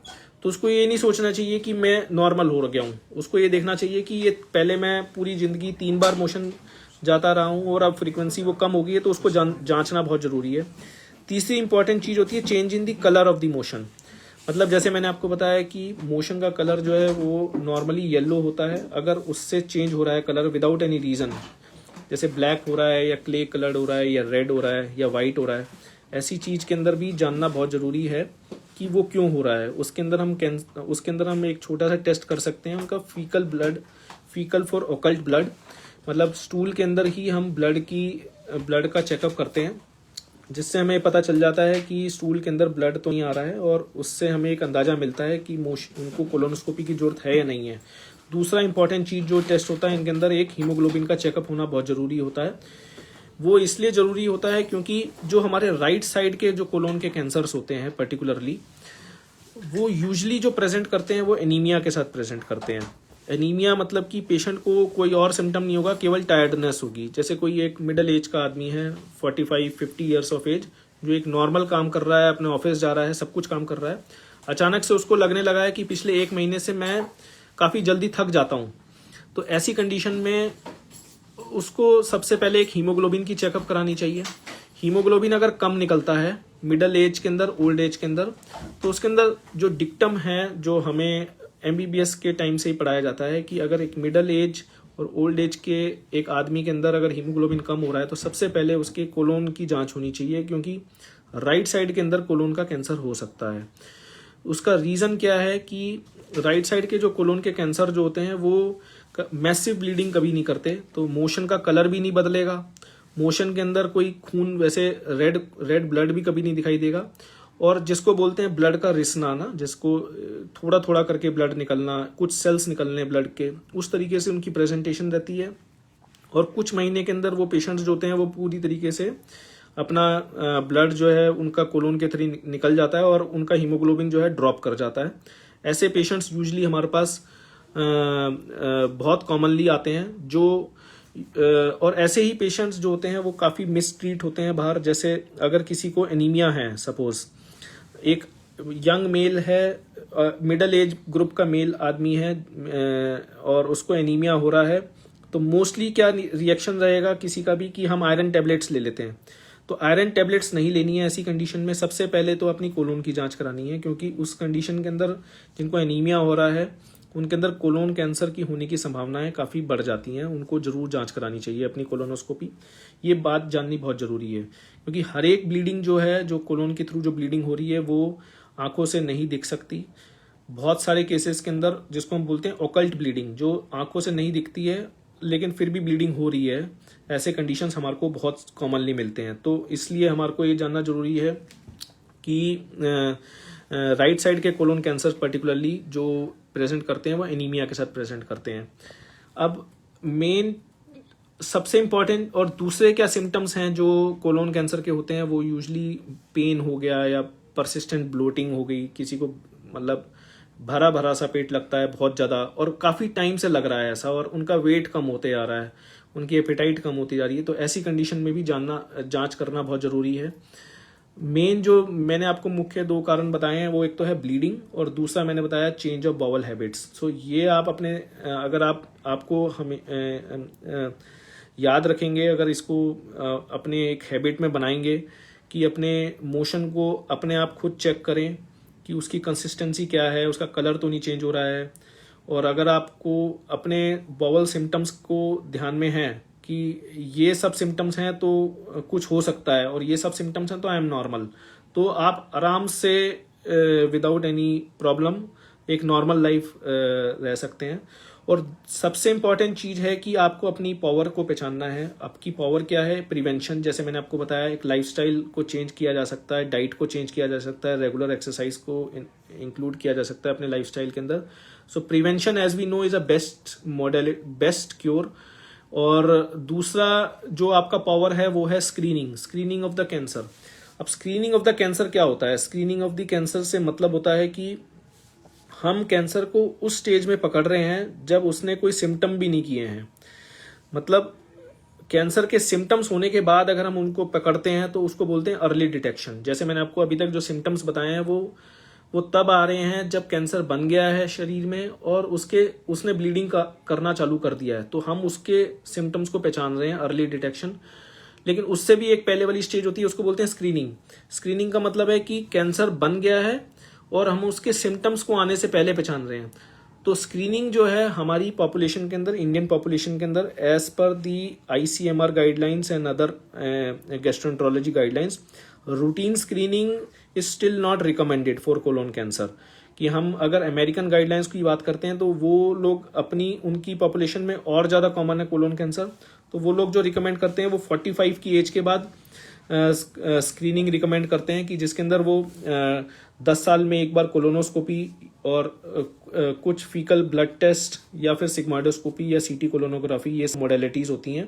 तो उसको ये नहीं सोचना चाहिए कि मैं नॉर्मल हो गया हूँ, उसको ये देखना चाहिए कि ये पहले मैं पूरी ज़िंदगी 3 बार मोशन जाता रहा हूँ और अब फ्रीक्वेंसी वो कम हो गई है, तो उसको जांचना बहुत ज़रूरी है। तीसरी इंपॉर्टेंट चीज़ होती है change in the colour of the motion. मतलब जैसे मैंने आपको बताया कि मोशन का कलर जो है वो नॉर्मली येलो होता है, अगर उससे चेंज हो रहा है कलर विदाउट एनी रीज़न, जैसे ब्लैक हो रहा है या क्ले कलर्ड हो रहा है या रेड हो रहा है या वाइट हो रहा है, ऐसी चीज़ के अंदर भी जानना बहुत ज़रूरी है कि वो क्यों हो रहा है। उसके अंदर हम एक छोटा सा टेस्ट कर सकते हैं, उनका फीकल फॉर ओकल्ट ब्लड, मतलब स्टूल के अंदर ही हम ब्लड का चेकअप करते हैं, जिससे हमें पता चल जाता है कि स्टूल के अंदर ब्लड तो नहीं आ रहा है, और उससे हमें एक अंदाज़ा मिलता है कि उनको कोलोनोस्कोपी की ज़रूरत है या नहीं है। दूसरा इंपॉर्टेंट चीज़ जो टेस्ट होता है इनके अंदर, एक हीमोग्लोबिन का चेकअप होना बहुत ज़रूरी होता है। वो इसलिए ज़रूरी होता है क्योंकि जो हमारे राइट साइड के जो कोलोन के कैंसर्स होते हैं पर्टिकुलरली, वो यूजली जो प्रेजेंट करते हैं वो एनीमिया के साथ प्रेजेंट करते हैं। एनीमिया मतलब कि पेशेंट को कोई और सिम्टम नहीं होगा, केवल टायर्डनेस होगी। जैसे कोई एक मिडिल एज का आदमी है, 45-50 ईयर्स ऑफ एज, जो एक नॉर्मल काम कर रहा है, अपने ऑफिस जा रहा है, सब कुछ काम कर रहा है, अचानक से उसको लगने लगा है कि पिछले 1 महीने से मैं काफ़ी जल्दी थक जाता हूँ। तो ऐसी कंडीशन में उसको सबसे पहले एक हीमोग्लोबिन की चेकअप करानी चाहिए। हीमोग्लोबिन अगर कम निकलता है मिडिल एज के अंदर, ओल्ड एज के अंदर, तो उसके अंदर जो डिक्टम है, जो हमें MBBS के टाइम से ही पढ़ाया जाता है कि अगर एक मिडिल एज और ओल्ड एज के एक आदमी के अंदर अगर हीमोग्लोबिन कम हो रहा है तो सबसे पहले उसके कोलोन की जांच होनी चाहिए, क्योंकि राइट साइड के अंदर कोलोन का कैंसर हो सकता है। उसका रीज़न क्या है कि राइट साइड के जो कोलोन के कैंसर जो होते हैं वो मैसिव ब्लीडिंग कभी नहीं करते, तो मोशन का कलर भी नहीं बदलेगा, मोशन के अंदर कोई खून वैसे रेड ब्लड भी कभी नहीं दिखाई देगा, और जिसको बोलते हैं ब्लड का रिसना ना, जिसको थोड़ा थोड़ा करके ब्लड निकलना, कुछ सेल्स निकलने ब्लड के, उस तरीके से उनकी प्रेजेंटेशन रहती है। और कुछ महीने के अंदर वो पेशेंट्स जो होते हैं वो पूरी तरीके से अपना ब्लड जो है उनका कोलोन के थ्रू निकल जाता है और उनका हीमोग्लोबिन जो है ड्रॉप कर जाता है। ऐसे पेशेंट्स यूजली हमारे पास बहुत कॉमनली आते हैं, जो और ऐसे ही पेशेंट्स जो होते हैं वो काफ़ी मिसट्रीट होते हैं बाहर। जैसे अगर किसी को एनीमिया है, सपोज एक यंग मेल है, मिडिल एज ग्रुप का मेल आदमी है, और उसको एनीमिया हो रहा है, तो मोस्टली क्या रिएक्शन रहेगा किसी का भी कि हम आयरन टैबलेट्स ले लेते हैं। तो आयरन टैबलेट्स नहीं लेनी है ऐसी कंडीशन में। सबसे पहले तो अपनी कोलोन की जांच करानी है, क्योंकि उस कंडीशन के अंदर जिनको एनीमिया हो रहा है उनके अंदर कोलोन कैंसर की होने की संभावनाएं काफ़ी बढ़ जाती हैं। उनको जरूर जांच करानी चाहिए अपनी कोलोनोस्कोपी। ये बात जाननी बहुत ज़रूरी है, क्योंकि हर एक ब्लीडिंग जो है, जो कोलोन के थ्रू जो ब्लीडिंग हो रही है, वो आंखों से नहीं दिख सकती। बहुत सारे केसेस के अंदर जिसको हम बोलते हैं ओकल्ट ब्लीडिंग, जो आंखों से नहीं दिखती है लेकिन फिर भी ब्लीडिंग हो रही है, ऐसे कंडीशंस हमारे को बहुत कॉमनली मिलते हैं। तो इसलिए हमारे को ये जानना जरूरी है कि राइट साइड के कोलोन कैंसर पर्टिकुलरली जो प्रेजेंट करते हैं वो एनीमिया के साथ प्रेजेंट करते हैं। अब मेन सबसे इम्पॉर्टेंट और दूसरे क्या सिम्टम्स हैं जो कोलोन कैंसर के होते हैं, वो यूजली पेन हो गया या परसिस्टेंट ब्लोटिंग हो गई, किसी को मतलब भरा भरा सा पेट लगता है बहुत ज़्यादा और काफ़ी टाइम से लग रहा है ऐसा, और उनका वेट कम होते आ रहा है, उनकी एपेटाइट कम होती जा रही है, तो ऐसी कंडीशन में भी जांच करना बहुत ज़रूरी है। मेन जो मैंने आपको मुख्य 2 कारण बताए हैं, वो एक तो है ब्लीडिंग और दूसरा मैंने बताया चेंज ऑफ बाउल हैबिट्स। सो ये आप अपने अगर आपको हमें याद रखेंगे, अगर इसको अपने एक हैबिट में बनाएंगे कि अपने मोशन को अपने आप खुद चेक करें कि उसकी कंसिस्टेंसी क्या है, उसका कलर तो नहीं चेंज हो रहा है, और अगर आपको अपने बाउल सिम्टम्स को ध्यान में है कि ये सब सिम्टम्स हैं तो कुछ हो सकता है और ये सब सिम्टम्स हैं तो आई एम नॉर्मल, तो आप आराम से विदाउट एनी प्रॉब्लम एक नॉर्मल लाइफ रह सकते हैं। और सबसे इम्पॉर्टेंट चीज़ है कि आपको अपनी पावर को पहचानना है। आपकी पावर क्या है? प्रिवेंशन। जैसे मैंने आपको बताया, एक लाइफस्टाइल को चेंज किया जा सकता है, डाइट को चेंज किया जा सकता है, रेगुलर एक्सरसाइज को इंक्लूड किया जा सकता है अपने लाइफस्टाइल के अंदर। So prevention as we know is a best cure. और दूसरा जो आपका पावर है वो है स्क्रीनिंग ऑफ द कैंसर। अब स्क्रीनिंग ऑफ द कैंसर क्या होता है? स्क्रीनिंग ऑफ द कैंसर से मतलब होता है कि हम कैंसर को उस स्टेज में पकड़ रहे हैं जब उसने कोई सिम्टम भी नहीं किए हैं। मतलब कैंसर के सिम्टम्स होने के बाद अगर हम उनको पकड़ते हैं तो उसको बोलते हैं अर्ली डिटेक्शन। जैसे मैंने आपको अभी तक जो सिम्टम्स बताए हैं वो तब आ रहे हैं जब कैंसर बन गया है शरीर में और उसने ब्लीडिंग करना चालू कर दिया है, तो हम उसके सिम्टम्स को पहचान रहे हैं, अर्ली डिटेक्शन। लेकिन उससे भी एक पहले वाली स्टेज होती है, उसको बोलते हैं स्क्रीनिंग। स्क्रीनिंग का मतलब है कि कैंसर बन गया है और हम उसके सिम्टम्स को आने से पहले पहचान रहे हैं। तो स्क्रीनिंग जो है हमारी पॉपुलेशन के अंदर, इंडियन पॉपुलेशन के अंदर, as per the ICMR guidelines and other gastroenterology guidelines, routine screening is still not recommended for colon cancer. कि हम अगर अमेरिकन गाइडलाइंस की बात करते हैं तो वो लोग उनकी पॉपुलेशन में और ज़्यादा कॉमन है कोलोन कैंसर, तो वो लोग जो रिकमेंड करते हैं वो 45 की एज के बाद स्क्रीनिंग रिकमेंड करते हैं, कि जिसके अंदर वो 10 साल में एक बार कोलोनोस्कोपी और कुछ फीकल ब्लड टेस्ट या फिर सिग्माइडोस्कोपी या CT कोलोनोग्राफी, ये मोडेलिटीज होती हैं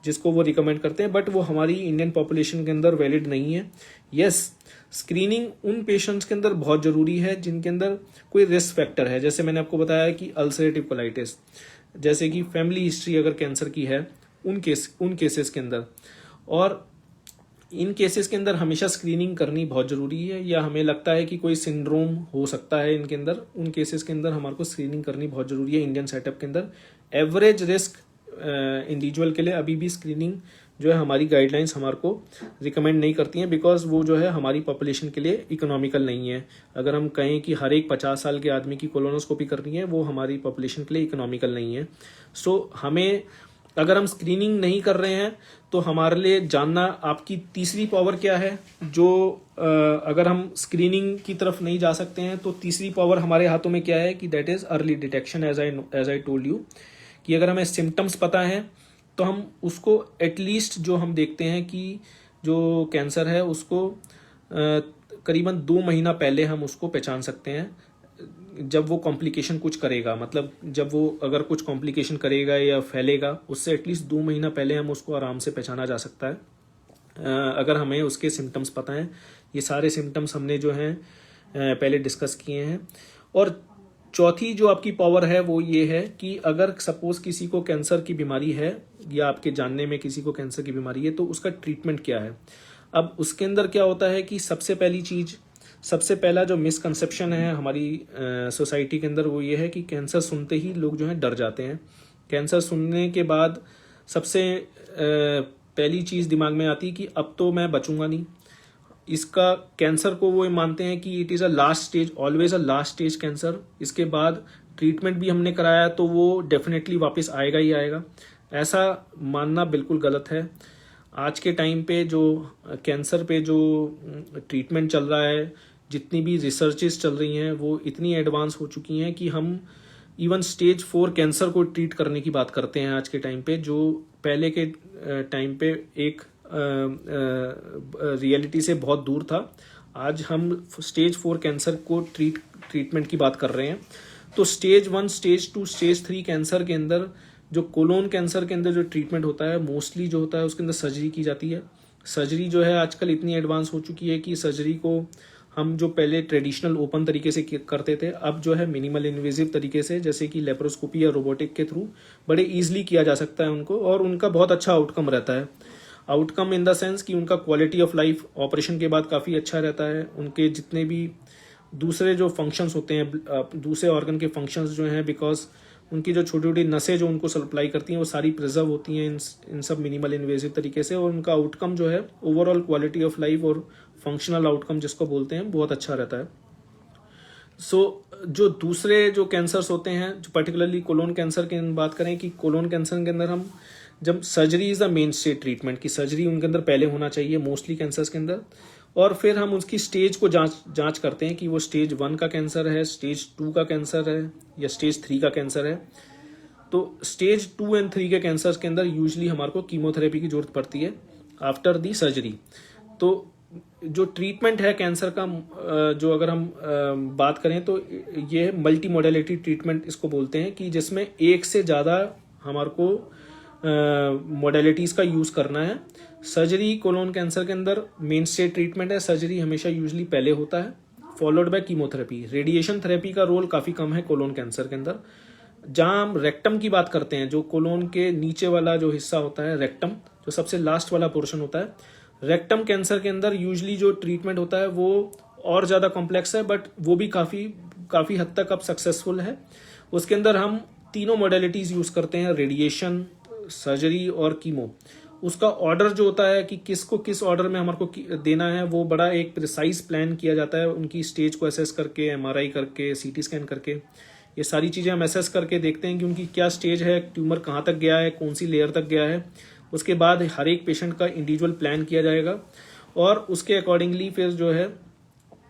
जिसको वो रिकमेंड करते हैं, बट वो हमारी इंडियन पॉपुलेशन के अंदर वैलिड नहीं है। यस, स्क्रीनिंग उन पेशेंट्स के अंदर बहुत जरूरी है जिनके अंदर कोई रिस्क फैक्टर है। जैसे मैंने आपको बताया कि अल्सरेटिव कोलाइटिस, जैसे कि फैमिली हिस्ट्री अगर कैंसर की है उन केसेस के अंदर, और इन केसेस के अंदर हमेशा स्क्रीनिंग करनी बहुत ज़रूरी है। या हमें लगता है कि कोई सिंड्रोम हो सकता है इनके अंदर, उन केसेस के अंदर हमारे को स्क्रीनिंग करनी बहुत ज़रूरी है इंडियन सेटअप के अंदर। एवरेज रिस्क इंडिविजुअल के लिए अभी भी स्क्रीनिंग जो है हमारी गाइडलाइंस हमारे को रिकमेंड नहीं करती हैं, बिकॉज वो जो है हमारी पॉपुलेशन के लिए इकोनॉमिकल नहीं है। अगर हम कहें कि हर एक 50 साल के आदमी की कोलोनोस्कोपी करनी है, वो हमारी पॉपुलेशन के लिए इकोनॉमिकल नहीं है। सो हमें, अगर हम स्क्रीनिंग नहीं कर रहे हैं तो हमारे लिए जानना आपकी तीसरी पावर क्या है, जो अगर हम स्क्रीनिंग की तरफ नहीं जा सकते हैं तो तीसरी पावर हमारे हाथों में क्या है, कि that is early detection. As I told you, कि अगर हमें सिम्टम्स पता है तो हम उसको एटलीस्ट, जो हम देखते हैं कि जो कैंसर है उसको करीबन 2 महीना पहले हम उसको पहचान सकते हैं जब वो कॉम्प्लिकेशन कुछ करेगा। मतलब जब वो अगर कुछ कॉम्प्लिकेशन करेगा या फैलेगा, उससे एटलीस्ट 2 महीना पहले हम उसको आराम से पहचाना जा सकता है अगर हमें उसके सिम्टम्स पता हैं। ये सारे सिम्टम्स हमने जो हैं पहले डिस्कस किए हैं। और चौथी जो आपकी पावर है वो ये है कि अगर सपोज किसी को कैंसर की बीमारी है या आपके जानने में किसी को कैंसर की बीमारी है, तो उसका ट्रीटमेंट क्या है। अब उसके अंदर क्या होता है कि सबसे पहला जो मिसकंसेप्शन है हमारी सोसाइटी के अंदर, वो ये है कि कैंसर सुनते ही लोग जो है डर जाते हैं। कैंसर सुनने के बाद सबसे पहली चीज़ दिमाग में आती है कि अब तो मैं बचूंगा नहीं। इसका कैंसर को वो मानते हैं कि it is a last stage, always a last stage cancer. इसके बाद ट्रीटमेंट भी हमने कराया तो वो डेफिनेटली वापस आएगा ही आएगा। ऐसा मानना बिल्कुल गलत है। आज के टाइम पे जो कैंसर पे जो ट्रीटमेंट चल रहा है, जितनी भी रिसर्चेस चल रही हैं, वो इतनी एडवांस हो चुकी हैं कि हम इवन स्टेज 4 कैंसर को ट्रीट करने की बात करते हैं आज के टाइम पे, जो पहले के टाइम पे एक रियलिटी से बहुत दूर था। आज हम स्टेज 4 कैंसर को ट्रीटमेंट की बात कर रहे हैं। तो स्टेज 1, स्टेज 2, स्टेज 3 कैंसर के अंदर, जो कोलोन कैंसर के अंदर जो ट्रीटमेंट होता है, मोस्टली जो होता है उसके अंदर सर्जरी की जाती है। सर्जरी जो है आजकल इतनी एडवांस हो चुकी है कि सर्जरी को हम जो पहले ट्रेडिशनल ओपन तरीके से करते थे, अब जो है मिनिमल इन्वेजिव तरीके से, जैसे कि लेप्रोस्कोपी या रोबोटिक के थ्रू बड़े ईजिली किया जा सकता है उनको, और उनका बहुत अच्छा आउटकम रहता है। आउटकम इन द सेंस कि उनका क्वालिटी ऑफ लाइफ ऑपरेशन के बाद काफ़ी अच्छा रहता है। उनके जितने भी दूसरे जो फंक्शंस होते हैं, दूसरे ऑर्गन के फंक्शंस जो हैं, बिकॉज उनकी जो छोटी छोटी नसें जो उनको सप्लाई करती हैं वो सारी प्रिजर्व होती हैं इन सब मिनिमल इन्वेजिव तरीके से, और उनका आउटकम जो है ओवरऑल क्वालिटी ऑफ लाइफ और फंक्शनल आउटकम जिसको बोलते हैं, बहुत अच्छा रहता है। जो दूसरे जो कैंसर्स होते हैं, जो पर्टिकुलरली कोलोन कैंसर की बात करें, कि कोलोन कैंसर के अंदर हम जब surgery is the main stage treatment, की सर्जरी उनके अंदर पहले होना चाहिए मोस्टली कैंसर्स के अंदर, और फिर हम उसकी स्टेज को जांच करते हैं कि वो स्टेज 1 का कैंसर है, स्टेज 2 का कैंसर है या स्टेज 3 का कैंसर है। तो स्टेज 2 एंड 3 के कैंसर्स के अंदर यूजली हमारे को कीमोथेरेपी की जरूरत पड़ती है आफ्टर दी सर्जरी। तो जो ट्रीटमेंट है कैंसर का, जो अगर हम बात करें तो ये मल्टी मोडेलिटी ट्रीटमेंट इसको बोलते हैं, कि जिसमें एक से ज़्यादा हमारे को मोडेलिटीज़ का यूज़ करना है। सर्जरी कोलोन कैंसर के अंदर मेन स्टेज ट्रीटमेंट है। सर्जरी हमेशा यूजली पहले होता है, followed by chemotherapy. Radiation therapy का रोल काफ़ी कम है कोलोन कैंसर के अंदर। जहां हम रेक्टम की बात करते हैं, जो कोलोन के नीचे वाला जो हिस्सा होता है रेक्टम, जो सबसे लास्ट वाला पोर्शन होता है, रेक्टम कैंसर के अंदर यूजली जो ट्रीटमेंट होता है वो और ज़्यादा कॉम्प्लेक्स है, बट वो भी काफ़ी हद तक अब सक्सेसफुल है। उसके अंदर हम तीनों मॉडलिटीज़ यूज़ करते हैं, रेडिएशन, सर्जरी और कीमो। उसका ऑर्डर जो होता है कि किसको किस ऑर्डर में हमारे को देना है, वो बड़ा एक प्रिसाइज प्लान किया जाता है, उनकी स्टेज को असेस करके, एमआरआई करके, सीटी स्कैन करके, ये सारी चीज़ें हम असेस करके देखते हैं कि उनकी क्या स्टेज है, ट्यूमर कहाँ तक गया है, कौन सी लेयर तक गया है। उसके बाद हर एक पेशेंट का इंडिविजुअल प्लान किया जाएगा और उसके अकॉर्डिंगली फिर जो है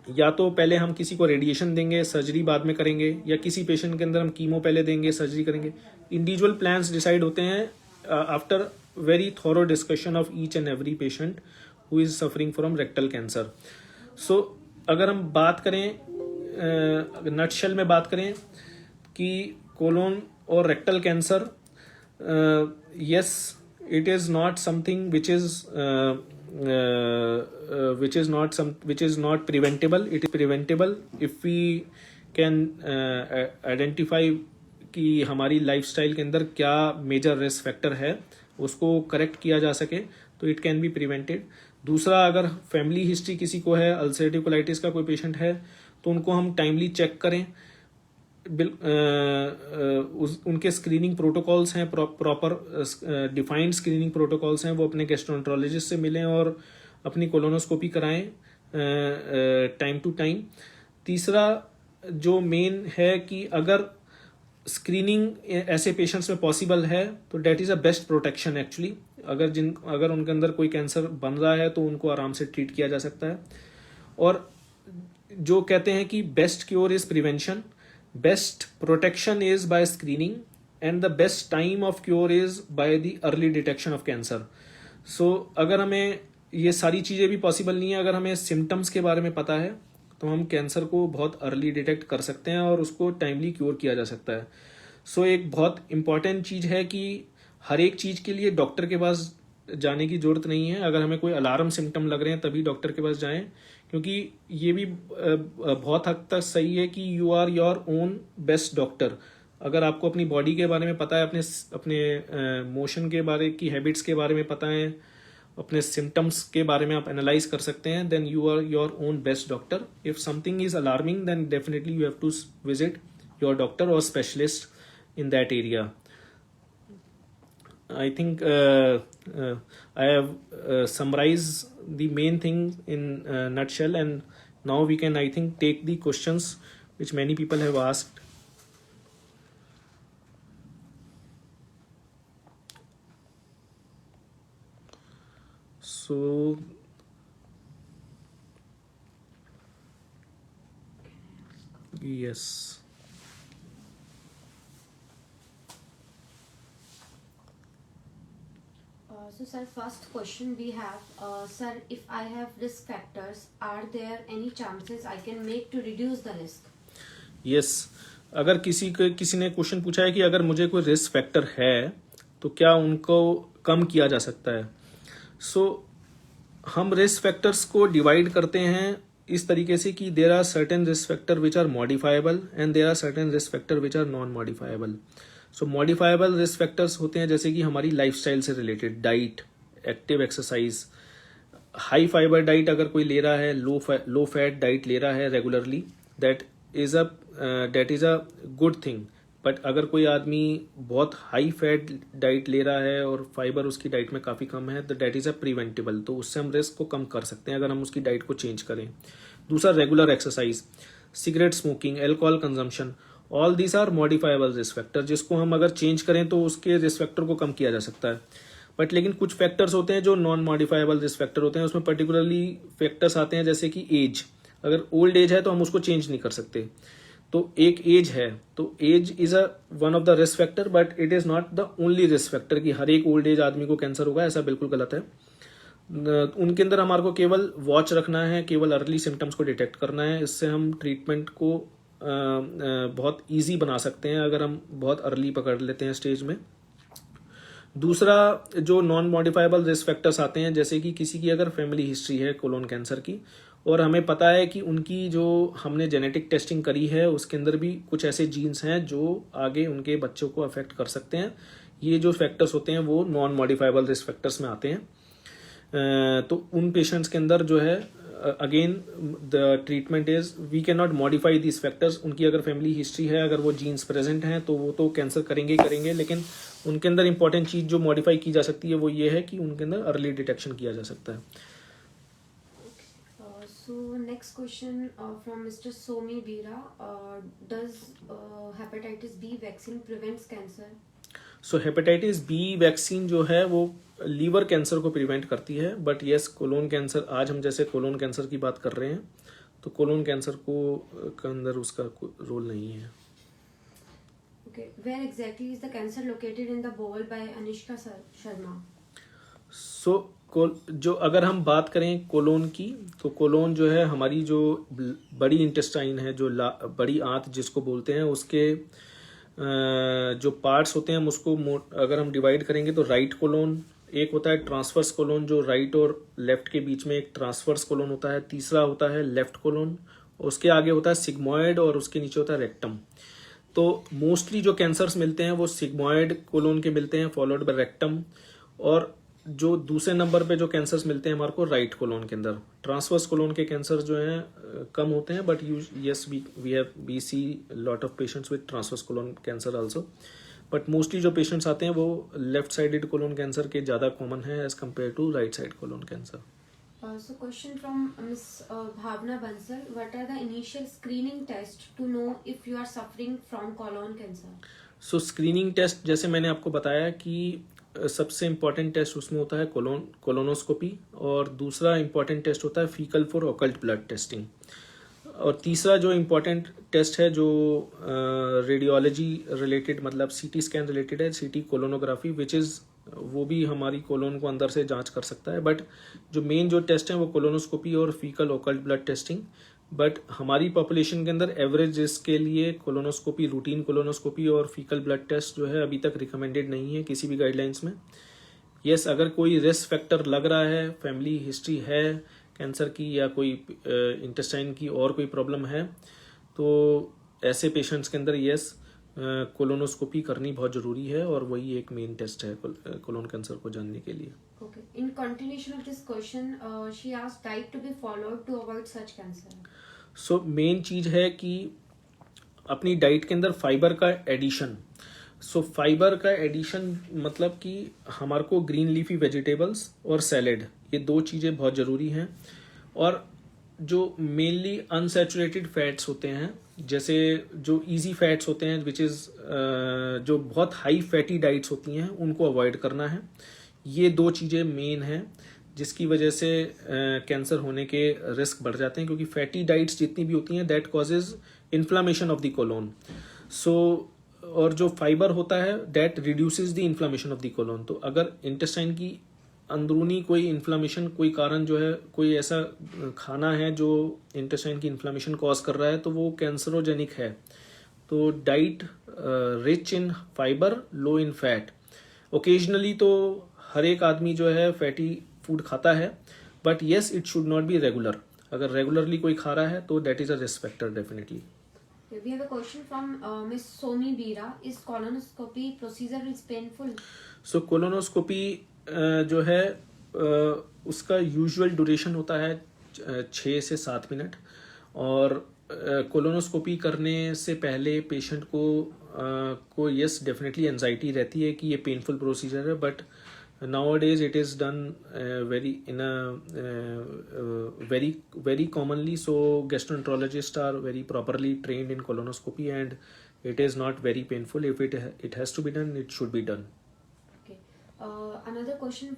या तो पहले हम किसी को रेडिएशन देंगे, सर्जरी बाद में करेंगे, या किसी पेशेंट के अंदर हम कीमो पहले देंगे, सर्जरी करेंगे। इंडिविजुअल प्लान्स डिसाइड होते हैं after very thorough discussion of each and every patient who is suffering from rectal cancer. So अगर हम बात करें नटशेल में बात करें कि कोलोन और rectal cancer, yes, it is not something which is not preventable. It is preventable if we can identify कि हमारी लाइफस्टाइल के अंदर क्या मेजर रिस्क फैक्टर है, उसको करेक्ट किया जा सके तो इट कैन बी प्रिवेंटेड। दूसरा, अगर फैमिली हिस्ट्री किसी को है, अल्सरेटिव कोलाइटिस का कोई पेशेंट है, तो उनको हम टाइमली चेक करें। उनके स्क्रीनिंग प्रोटोकॉल्स हैं, प्रॉपर डिफाइंड स्क्रीनिंग प्रोटोकॉल्स हैं, वो अपने गैस्ट्रोएंटरोलॉजिस्ट से मिलें और अपनी कोलोनोस्कोपी कराएं टाइम टू टाइम। तीसरा जो मेन है कि अगर स्क्रीनिंग ऐसे पेशेंट्स में पॉसिबल है तो that is a best protection actually. अगर उनके अंदर कोई कैंसर बन रहा है तो उनको आराम से ट्रीट किया जा सकता है। और जो कहते हैं कि best cure is prevention, best protection is by screening, and the best time of cure is by the early detection of cancer. So अगर हमें ये सारी चीज़ें भी पॉसिबल नहीं है, अगर हमें सिम्टम्स के बारे में पता है तो हम कैंसर को बहुत अर्ली डिटेक्ट कर सकते हैं और उसको टाइमली क्योर किया जा सकता है। सो एक बहुत इंपॉर्टेंट चीज़ है कि हर एक चीज़ के लिए डॉक्टर के पास जाने की ज़रूरत नहीं है। अगर हमें कोई अलार्म सिम्टम लग रहे हैं तभी डॉक्टर के पास जाएं, क्योंकि ये भी बहुत हद तक सही है कि you are your own best doctor. अगर आपको अपनी बॉडी के बारे में पता है, अपने मोशन के बारे की हैबिट्स के बारे में पता है, अपने सिम्टम्स के बारे में आप एनालाइज कर सकते हैं, then you are your own best doctor. If something is alarming then definitely you have to visit your doctor और specialist in that area. I think I have summarized the main thing in a nutshell, and now we can, I think, take the questions which many people have asked. So yes. So sir, first question we have, sir, if I have risk factors, are there any chances I can make to reduce the risk? Yes, अगर किसी ने question पूछा है कि अगर मुझे कोई risk factor है तो क्या उनको कम किया जा सकता है। सो हम रिस्क फैक्टर्स को डिवाइड करते हैं इस तरीके से कि there are certain risk factor which are modifiable and there are certain risk factor which are non modifiable. So modifiable risk factors होते हैं जैसे कि हमारी लाइफस्टाइल से related, diet, active exercise, high fibre diet अगर कोई ले रहा है, लो फैट डाइट ले रहा है regularly, that is a good thing. But अगर कोई आदमी बहुत हाई फैट डाइट ले रहा है और फाइबर उसकी डाइट में काफ़ी कम है, तो दैट इज़ अ प्रिवेंटेबल, तो उससे हम रिस्क को कम कर सकते हैं अगर हम उसकी डाइट को चेंज करें। दूसरा, regular exercise, cigarette smoking, alcohol consumption, all this are modifiable risk factor, जिसको हम अगर चेंज करें तो उसके रिस्क फैक्टर को कम किया जा सकता है। बट लेकिन कुछ फैक्टर्स होते हैं जो नॉन मॉडिफाइबल रिस्क फैक्टर होते हैं, उसमें पर्टिकुलरली फैक्टर्स आते हैं जैसे कि एज। अगर ओल्ड एज है तो हम उसको चेंज नहीं कर सकते, तो एक एज है तो age is a one of the risk factor, but it is not the only risk factor कि हर एक ओल्ड एज आदमी को कैंसर होगा, ऐसा बिल्कुल गलत है। उनके अंदर हमारे को केवल वॉच रखना है, केवल अर्ली सिम्टम्स को डिटेक्ट करना है। इससे हम ट्रीटमेंट को बहुत इजी बना सकते हैं अगर हम बहुत अर्ली पकड़ लेते हैं स्टेज में। दूसरा, जो नॉन मॉडिफाइबल रिस्क फैक्टर्स आते हैं जैसे कि किसी की अगर फैमिली हिस्ट्री है कोलोन कैंसर की और हमें पता है कि उनकी जो हमने जेनेटिक टेस्टिंग करी है उसके अंदर भी कुछ ऐसे जीन्स हैं जो आगे उनके बच्चों को अफेक्ट कर सकते हैं। ये जो फैक्टर्स होते हैं वो नॉन मॉडिफाइबल रिस्क फैक्टर्स में आते हैं। तो उन पेशेंट्स के अंदर जो है again the treatment is we can not modify these factors. उनकी अगर फैमिली हिस्ट्री है, अगर वो जीन्स प्रेजेंट हैं तो वो तो कैंसर करेंगे ही करेंगे, लेकिन उनके अंदर इंपॉर्टेंट चीज़ जो मॉडिफाई की जा सकती है वो ये है कि उनके अंदर अर्ली डिटेक्शन किया जा सकता है। So next question from Mr. Somi Bira. Does hepatitis B vaccine prevents cancer? So hepatitis B vaccine जो है वो लीवर कैंसर को प्रिवेंट करती है, बट यस कोलोन कैंसर, आज हम जैसे कोलोन कैंसर की बात कर रहे हैं तो कोलोन कैंसर को के अंदर उसका रोल नहीं है। Okay. Where exactly is the cancer located in the bowel by Anushka Sharma? सो जो अगर हम बात करें कोलोन की, तो कोलोन जो है हमारी जो बड़ी इंटेस्टाइन है, जो बड़ी आंत जिसको बोलते हैं, उसके जो पार्ट्स होते हैं हम उसको अगर हम डिवाइड करेंगे तो राइट कोलोन एक होता है, ट्रांसवर्स कोलोन जो राइट और लेफ्ट के बीच में एक ट्रांसवर्स कोलोन होता है, तीसरा होता है लेफ्ट कोलोन, उसके आगे होता है सिग्मोइड और उसके नीचे होता है रेक्टम। तो मोस्टली जो कैंसर्स मिलते हैं वो सिग्मोइड कोलोन के मिलते हैं फॉलोड बाय रेक्टम, और जो दूसरे नंबर पे जो कैंसर्स मिलते हैं हमारे को राइट कोलोन के अंदर। ट्रांसवर्स कोलोन के कैंसर जो हैं कम होते हैं, but yes we see lot of patients with transverse colon cancer also, but mostly जो पेशेंट्स आते हैं वो लेफ्ट साइडेड कोलोन कैंसर के ज़्यादा कॉमन है as compare to right side colon cancer. So question from Miss Bhavna Bansal. What are the initial screening tests to know if you are suffering from colon cancer? So screening test जैसे मैंने आपको बताया कि सबसे important test उसमें होता है colonoscopy, और दूसरा इम्पॉर्टेंट टेस्ट होता है faecal for occult blood testing, और तीसरा जो इम्पॉर्टेंट टेस्ट है जो रेडियोलॉजी रिलेटेड मतलब सीटी स्कैन रिलेटेड है, सीटी कोलोनोग्राफी, विच इज़ वो भी हमारी कोलोन को अंदर से जांच कर सकता है, बट जो मेन जो टेस्ट है वो कोलोनोस्कोपी और faecal occult blood testing. But हमारी पॉपुलेशन के अंदर एवरेज इसके लिए कोलोनोस्कोपी, रूटीन कोलोनोस्कोपी और फीकल ब्लड टेस्ट जो है अभी तक रिकमेंडेड नहीं है किसी भी गाइडलाइंस में। यस अगर कोई रिस्क फैक्टर लग रहा है, फैमिली हिस्ट्री है कैंसर की या कोई इंटेस्टाइन की और कोई प्रॉब्लम है, तो ऐसे पेशेंट्स के अंदर यस कोलोनोस्कोपी करनी बहुत ज़रूरी है, और वही एक मेन टेस्ट है कोलोन कैंसर को जानने के लिए। Okay. In continuation of this question, she asked diet to be followed to avoid such cancer. So main चीज़ है कि अपनी डाइट के अंदर फाइबर का एडिशन। सो फाइबर का एडिशन मतलब कि हमारे को ग्रीन लीफी वेजिटेबल्स और सैलेड, ये दो चीज़ें बहुत ज़रूरी हैं, और जो मेनली अनसैचुरेटेड फैट्स होते हैं, जैसे जो इजी फैट्स होते हैं विच इज़ जो बहुत हाई फैटी डाइट्स होती हैं उनको अवॉइड करना है। ये दो चीज़ें मेन हैं जिसकी वजह से कैंसर होने के रिस्क बढ़ जाते हैं, क्योंकि फैटी डाइट्स जितनी भी होती हैं that causes inflammation of the colon. So और जो फाइबर होता है that reduces the inflammation of the colon. तो अगर इंटेस्टाइन की अंदरूनी कोई इन्फ्लामेशन, कोई कारण जो है, कोई ऐसा खाना है जो इंटेस्टाइन की इन्फ्लामेशन कॉज कर रहा है, तो वो कैंसरोजेनिक है। तो diet rich in fibre, low in fat. Occasionally तो हर एक आदमी जो है फैटी फूड खाता है, but yes it should not be regular. अगर रेगुलरली कोई खा रहा है तो that is a risk factor definitely. We have a question from Miss Somi Bira. Is colonoscopy procedure is painful? So colonoscopy जो है उसका यूजुअल ड्यूरेशन होता है 6 से 7 मिनट, और कोलोनोस्कोपी करने से पहले पेशेंट को यस डेफिनेटली एंजाइटी रहती है कि ये पेनफुल प्रोसीजर है, but nowadays it is done very commonly, so gastroenterologists are very properly trained in colonoscopy and it is not very painful. If it has to be done, it should be done. Okay. Another question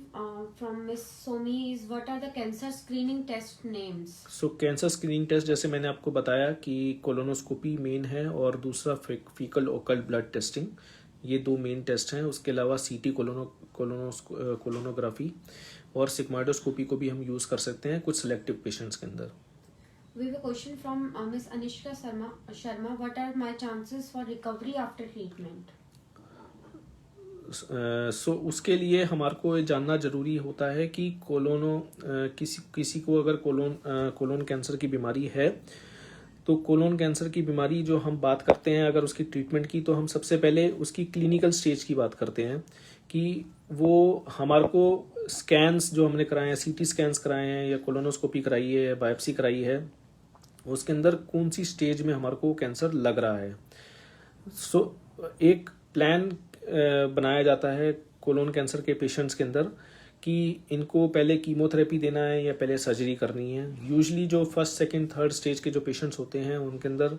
from Miss Somi is what are the cancer screening test names? So cancer screening test जैसे मैंने आपको बताया कि colonoscopy main है और दूसरा faecal occult blood testing, ये दो मेन टेस्ट हैं। उसके अलावा सीटी कोलोनोग्राफी और सिग्मोइडोस्कोपी को भी हम यूज़ कर सकते हैं कुछ सिलेक्टिव पेशेंट्स के अंदर। We have a question from Miss Anushka Sharma. What are my chances for recovery after treatment? सो उसके लिए हमारे को ये जानना जरूरी होता है कि किसी को अगर कोलोन कैंसर की बीमारी है, तो कोलोन कैंसर की बीमारी जो हम बात करते हैं अगर उसकी ट्रीटमेंट की, तो हम सबसे पहले उसकी क्लिनिकल स्टेज की बात करते हैं कि वो हमारे को स्कैन्स जो हमने कराए हैं, सीटी स्कैन्स कराए हैं या कोलोनोस्कोपी कराई है या बायोप्सी कराई है, उसके अंदर कौन सी स्टेज में हमारे को कैंसर लग रहा है। सो एक प्लान बनाया जाता है कोलोन कैंसर के पेशेंट्स के अंदर कि इनको पहले कीमोथेरेपी देना है या पहले सर्जरी करनी है। यूजुअली जो फर्स्ट सेकंड थर्ड स्टेज के जो पेशेंट्स होते हैं उनके अंदर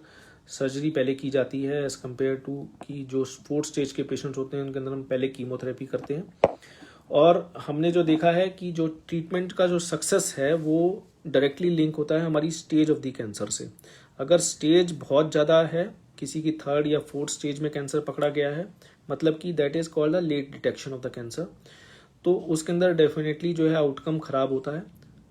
सर्जरी पहले की जाती है एज़ कम्पेयर टू कि जो फोर्थ स्टेज के पेशेंट्स होते हैं उनके अंदर हम पहले कीमोथेरेपी करते हैं। और हमने जो देखा है कि जो ट्रीटमेंट का जो सक्सेस है वो डायरेक्टली लिंक होता है हमारी स्टेज ऑफ द कैंसर से। अगर स्टेज बहुत ज़्यादा है, किसी की थर्ड या फोर्थ स्टेज में कैंसर पकड़ा गया है, मतलब कि that is called the late detection of the cancer, तो उसके अंदर डेफिनेटली जो है आउटकम खराब होता है।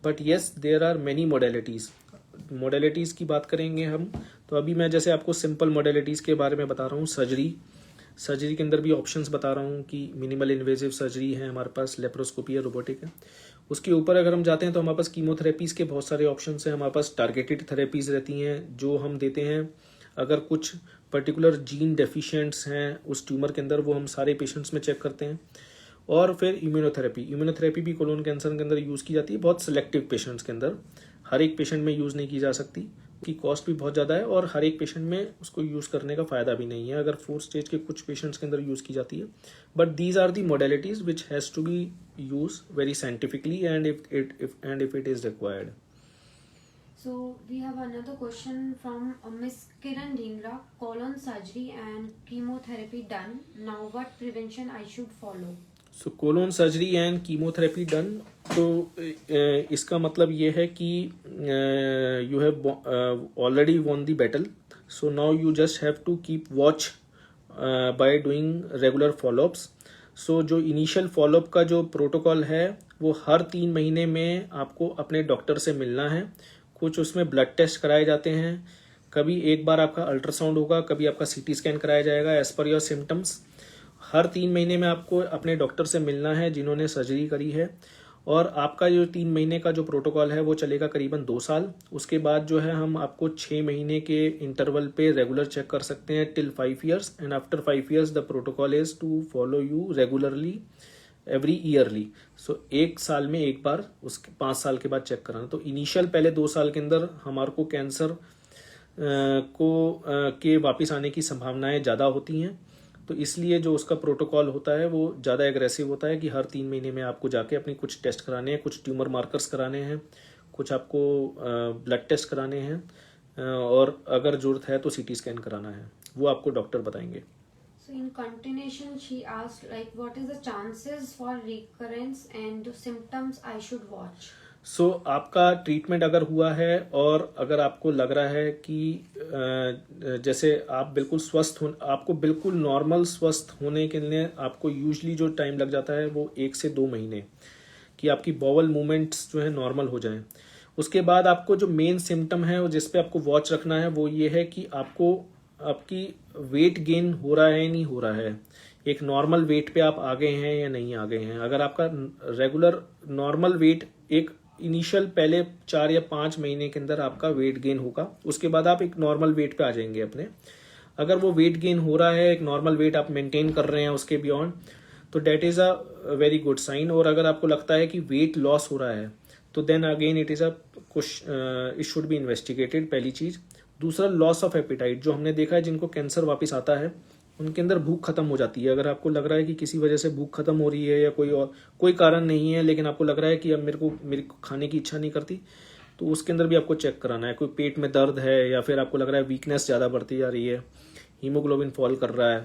But yes, there are many modalities की बात करेंगे हम, तो अभी मैं जैसे आपको सिंपल मोडेलिटीज़ के बारे में बता रहा हूँ। सर्जरी के अंदर भी ऑप्शंस बता रहा हूँ कि मिनिमल इन्वेजिव सर्जरी है हमारे पास, लेप्रोस्कोपी है, रोबोटिक है। उसके ऊपर अगर हम जाते हैं तो हमारे पास कीमोथेरेपीज़ के बहुत सारे ऑप्शंस हैं। हमारे पास टारगेटेड थेरेपीज़ रहती हैं जो हम देते हैं अगर कुछ पर्टिकुलर जीन डेफिशिएंट्स हैं उस ट्यूमर के अंदर, वो हम सारे पेशेंट्स में चेक करते हैं। और फिर इम्यूनोथेरेपी भी कोलोन कैंसर के अंदर यूज़ की जाती है, बहुत सिलेक्टिव पेशेंट्स के अंदर। हर एक पेशेंट में यूज़ नहीं की जा सकती, की कॉस्ट भी बहुत ज़्यादा है और हर एक पेशेंट में उसको यूज़ करने का फ़ायदा भी नहीं है। अगर फोर्थ स्टेज के कुछ पेशेंट्स के अंदर यूज़ की जाती है, but these are the modalities which has to be use very scientifically and if it is required. So we have another question from Miss Kiran Dhingra. Colon surgery and chemotherapy done. Now what prevention I should follow? So colon surgery and chemotherapy done, तो इसका मतलब ये है कि you have already won the battle, so now you just have to keep watch by doing regular followups. So जो initial follow up का जो protocol है वो हर 3 महीने में आपको अपने डॉक्टर से मिलना है। कुछ उसमें ब्लड टेस्ट कराए जाते हैं, कभी एक बार आपका अल्ट्रासाउंड होगा, कभी आपका सीटी स्कैन कराया जाएगा एज पर योर सिम्टम्स। हर 3 महीने में आपको अपने डॉक्टर से मिलना है जिन्होंने सर्जरी करी है, और आपका जो 3 महीने का जो प्रोटोकॉल है वो चलेगा करीबन 2 साल। उसके बाद जो है हम आपको 6 महीने के इंटरवल पे रेगुलर चेक कर सकते हैं till 5 years, and after 5 years the protocol is to follow you regularly every yearly. So 1 साल में एक बार, उसके 5 साल के बाद चेक कराना। तो इनिशियल पहले 2 साल के अंदर हमारे को कैंसर के वापस आने की संभावनाएं ज़्यादा होती हैं, तो इसलिए जो उसका प्रोटोकॉल होता है वो ज़्यादा एग्रेसिव होता है कि हर 3 महीने में आपको जाके अपनी कुछ टेस्ट कराने हैं, कुछ ट्यूमर मार्कर्स कराने हैं, कुछ आपको ब्लड टेस्ट कराने हैं, और अगर ज़रूरत है तो सीटी स्कैन कराना है, वो आपको डॉक्टर बताएंगे। So in continuation, she asked like, what is the chances for recurrence and symptoms I should watch? सो आपका ट्रीटमेंट अगर हुआ है और अगर आपको लग रहा है कि जैसे आप बिल्कुल आपको बिल्कुल नॉर्मल स्वस्थ होने के लिए आपको यूजुअली जो टाइम लग जाता है वो 1 से 2 महीने, कि आपकी बॉवल मूवमेंट्स जो है नॉर्मल हो जाएं। उसके बाद आपको जो मेन सिम्टम है और जिस पे आपको वॉच रखना है वो ये है कि आपकी वेट गेन हो रहा है या नहीं हो रहा है, एक नॉर्मल वेट पे आप आ गए हैं या नहीं आ गए हैं। अगर आपका रेगुलर नॉर्मल वेट एक इनिशियल पहले 4 या 5 महीने के अंदर आपका वेट गेन होगा, उसके बाद आप एक नॉर्मल वेट पे आ जाएंगे अपने। अगर वो वेट गेन हो रहा है, एक नॉर्मल वेट आप मेंटेन कर रहे हैं उसके बियॉन्ड, तो that is a very good sign. और अगर आपको लगता है कि वेट लॉस हो रहा है तो then again it should be investigated, पहली चीज़। दूसरा, लॉस ऑफ एपिटाइट, जो हमने देखा है जिनको कैंसर वापस आता है उनके अंदर भूख खत्म हो जाती है। अगर आपको लग रहा है कि किसी वजह से भूख खत्म हो रही है या कोई कारण नहीं है, लेकिन आपको लग रहा है कि अब मेरे को खाने की इच्छा नहीं करती, तो उसके अंदर भी आपको चेक कराना है। कोई पेट में दर्द है या फिर आपको लग रहा है वीकनेस ज़्यादा बढ़ती जा रही है, हीमोग्लोबिन फॉल कर रहा है,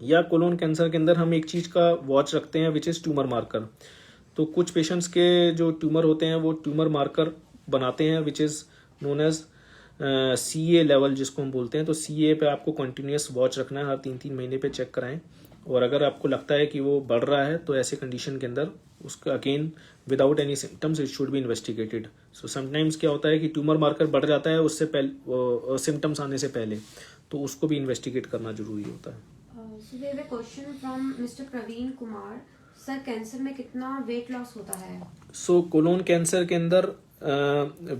या कोलोन कैंसर के अंदर हम एक चीज़ का वॉच रखते हैं विच इज़ ट्यूमर मार्कर। तो कुछ पेशेंट्स के जो ट्यूमर होते हैं वो ट्यूमर मार्कर बनाते हैं which is known as CA level जिसको हम बोलते हैं। तो CA पे आपको कंटिन्यूस वॉच रखना है, हर 3-3 महीने पे चेक कराएं। और अगर आपको लगता है कि वो बढ़ रहा है तो ऐसे कंडीशन के अंदर उसका again without any symptoms it should be investigated. So sometimes क्या होता है कि ट्यूमर मार्कर बढ़ जाता है उससे पहले, सिम्टम्स आने से पहले, तो उसको भी इन्वेस्टिगेट करना जरूरी होता है। So So we have a question from Mr. Praveen Kumar. Sir cancer में कितना वेट लॉस होता है? सो कोलोन कैंसर के अंदर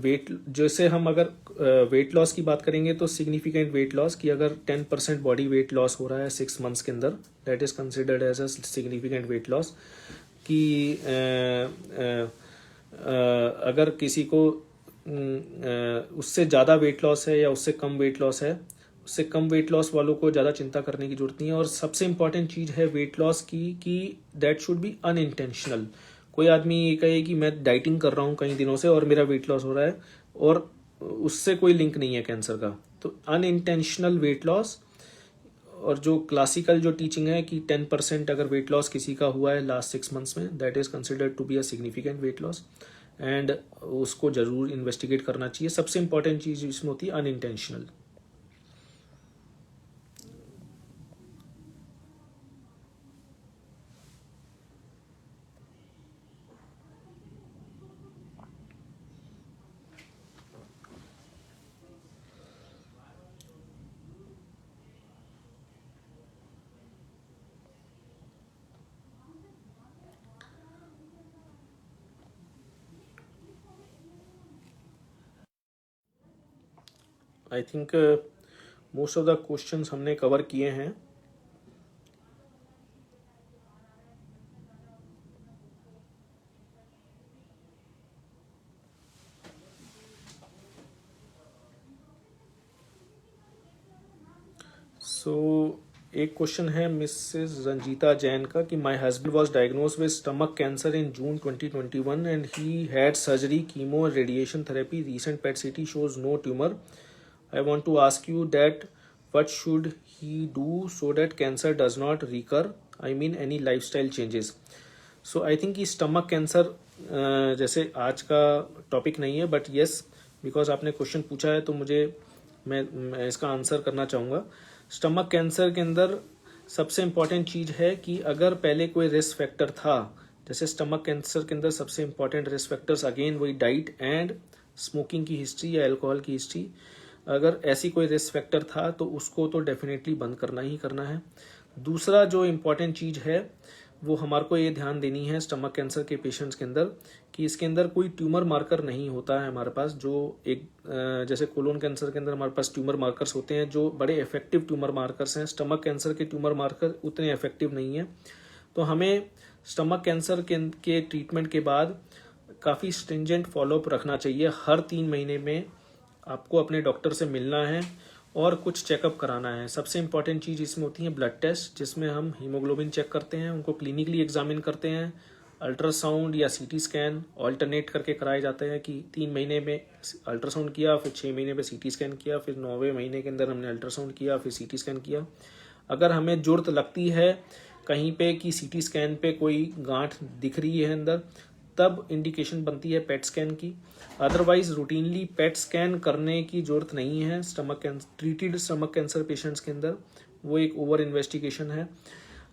वेट, जैसे हम अगर वेट लॉस की बात करेंगे तो सिग्निफिकेंट वेट लॉस की अगर 10% बॉडी वेट लॉस हो रहा है 6 मंथ्स के अंदर, that is considered as a significant weight loss. कि अगर किसी को उससे ज़्यादा वेट लॉस है या उससे कम वेट लॉस है, उससे कम वेट लॉस वालों को ज़्यादा चिंता करने की जरूरत नहीं है। और सबसे इंपॉर्टेंट चीज़ है वेट लॉस की कि दैट शुड बी अनइंटेंशनल। कोई आदमी ये कहे कि मैं डाइटिंग कर रहा हूँ कई दिनों से और मेरा वेट लॉस हो रहा है और उससे कोई लिंक नहीं है कैंसर का, तो अनइंटेंशनल वेट लॉस। और जो क्लासिकल जो टीचिंग है कि 10% अगर वेट लॉस किसी का हुआ है लास्ट 6 मंथ्स में, that is considered to be a significant weight loss and उसको जरूर इन्वेस्टिगेट करना चाहिए। सबसे इंपॉर्टेंट चीज इसमें होती है unintentional. I think most of the questions हमने कवर किए हैं। सो एक क्वेश्चन है मिसेस रंजीता जैन का कि my husband was diagnosed with stomach cancer in June 2021 and he had surgery, chemo and radiation therapy. Recent PET CT shows no tumor. I want to ask you that what should he do so that cancer does not recur? I mean any lifestyle changes. So I think कि stomach cancer जैसे आज का topic नहीं है, but yes because आपने question पूछा है तो मैं इसका आंसर करना चाहूँगा। स्टमक कैंसर के अंदर सबसे इम्पॉर्टेंट चीज़ है कि अगर पहले कोई रिस्क फैक्टर था, जैसे स्टमक कैंसर के अंदर सबसे इम्पॉर्टेंट रिस्क फैक्टर्स अगेन वही डाइट एंड स्मोकिंग की हिस्ट्री या अल्कोहल की हिस्ट्री। अगर ऐसी कोई रिस्क फैक्टर था तो उसको तो डेफिनेटली बंद करना ही करना है। दूसरा जो इम्पॉर्टेंट चीज़ है वो हमारे को ये ध्यान देनी है स्टमक कैंसर के पेशेंट्स के अंदर कि इसके अंदर कोई ट्यूमर मार्कर नहीं होता है हमारे पास। जो एक जैसे कोलोन कैंसर के अंदर हमारे पास ट्यूमर मार्कर्स होते हैं जो बड़े इफेक्टिव ट्यूमर मार्कर्स हैं, स्टमक कैंसर के ट्यूमर मार्कर उतने इफेक्टिव नहीं है। तो हमें स्टमक कैंसर के ट्रीटमेंट के बाद काफ़ी स्ट्रिंजेंट फॉलोअप रखना चाहिए। हर 3 महीने में आपको अपने डॉक्टर से मिलना है और कुछ चेकअप कराना है। सबसे इंपॉर्टेंट चीज़ इसमें होती है ब्लड टेस्ट, जिसमें हम हीमोग्लोबिन चेक करते हैं, उनको क्लिनिकली एग्जामिन करते हैं। अल्ट्रासाउंड या सीटी स्कैन ऑल्टरनेट करके कराए जाते हैं कि 3 महीने में अल्ट्रासाउंड किया, फिर 6 महीने में सीटी स्कैन किया, फिर 9वें महीने के अंदर हमने अल्ट्रासाउंड किया, फिर सीटी स्कैन किया। अगर हमें जरूरत लगती है कहीं पे कि सीटी स्कैन पे कोई गांठ दिख रही है अंदर, तब इंडिकेशन बनती है पेट स्कैन की। अदरवाइज रूटीनली पेट स्कैन करने की जरूरत नहीं है stomach cancer treated stomach cancer patients के अंदर, वो एक ओवर इन्वेस्टिगेशन है।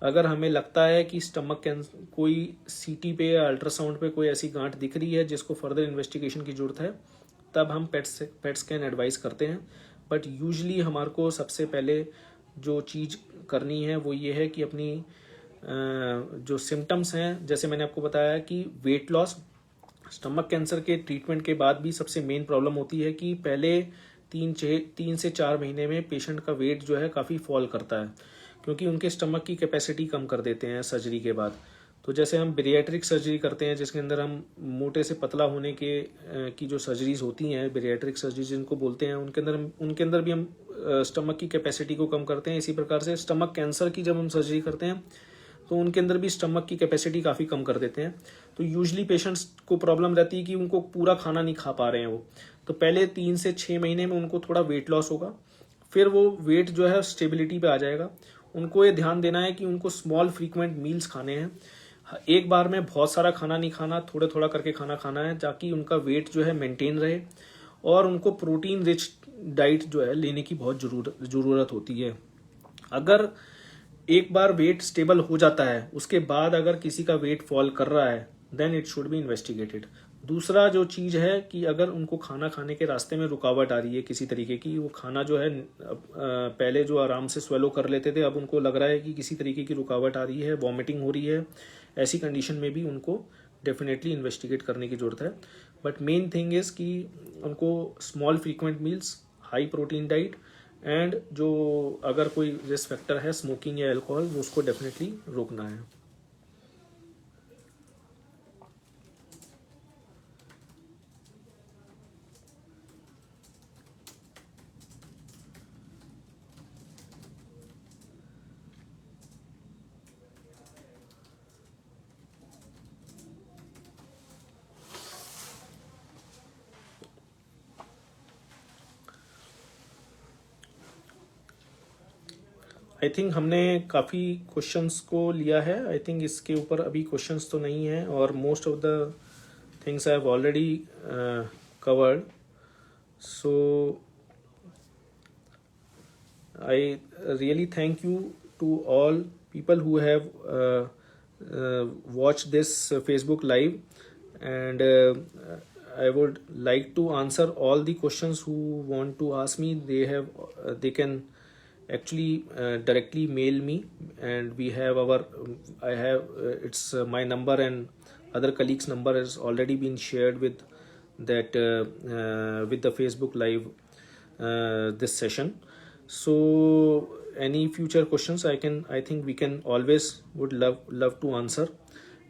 अगर हमें लगता है कि स्टमक कैंसर कोई सीटी पे या अल्ट्रासाउंड पे कोई ऐसी गांठ दिख रही है जिसको फर्दर इन्वेस्टिगेशन की जरूरत है, तब हम पेट स्कैन एडवाइस करते हैं। बट यूजली हमारे को सबसे पहले जो चीज़ करनी है वो ये है कि अपनी जो सिम्टम्स हैं, जैसे मैंने आपको बताया कि वेट लॉस स्टमक कैंसर के ट्रीटमेंट के बाद भी सबसे मेन प्रॉब्लम होती है कि पहले 3 से 4 महीने में पेशेंट का वेट जो है काफ़ी फॉल करता है, क्योंकि उनके स्टमक की कैपेसिटी कम कर देते हैं सर्जरी के बाद। तो जैसे हम बेरियाट्रिक सर्जरी करते हैं जिसके अंदर हम मोटे से पतला होने के की जो सर्जरीज होती हैं, बेरियाट्रिक सर्जरी जिनको बोलते हैं, उनके अंदर भी हम स्टमक की कैपेसिटी को कम करते हैं। इसी प्रकार से स्टमक कैंसर की जब हम सर्जरी करते हैं तो उनके अंदर भी स्टमक की कैपेसिटी काफ़ी कम कर देते हैं। तो यूजली पेशेंट्स को प्रॉब्लम रहती है कि उनको पूरा खाना नहीं खा पा रहे हैं वो, तो पहले 3 से 6 महीने में उनको थोड़ा वेट लॉस होगा, फिर वो वेट जो है स्टेबिलिटी पे आ जाएगा। उनको ये ध्यान देना है कि उनको स्मॉल फ्रीक्वेंट मील्स खाने हैं, एक बार में बहुत सारा खाना नहीं खाना, थोड़ा थोड़ा करके खाना खाना है ताकि उनका वेट जो है मेंटेन रहे। और उनको प्रोटीन रिच डाइट जो है लेने की बहुत ज़रूरत होती है। अगर एक बार वेट स्टेबल हो जाता है उसके बाद अगर किसी का वेट फॉल कर रहा है then it should be investigated. दूसरा जो चीज़ है कि अगर उनको खाना खाने के रास्ते में रुकावट आ रही है किसी तरीके की, वो खाना जो है पहले जो आराम से स्वेलो कर लेते थे, अब उनको लग रहा है कि किसी तरीके की रुकावट आ रही है, वॉमिटिंग हो रही है, ऐसी कंडीशन में भी उनको डेफिनेटली इन्वेस्टिगेट करने की ज़रूरत है. बट मेन थिंग इज़ कि उनको small frequent meals, high protein diet, and जो अगर कोई रिस्क फैक्टर है स्मोकिंग या अल्कोहल, वो उसको डेफिनेटली रोकना है. आई थिंक हमने काफ़ी क्वेश्चंस को लिया है. आई थिंक इसके ऊपर अभी क्वेश्चंस तो नहीं है, और most of the things I have already covered. So I really thank you to all people who have watched this Facebook live, and I would like to answer all the questions who want to ask me. They can actually directly mail me, and we have our I have it's my number, and other colleagues number has already been shared with that with the Facebook live this session. So any future questions, I think we can always would love to answer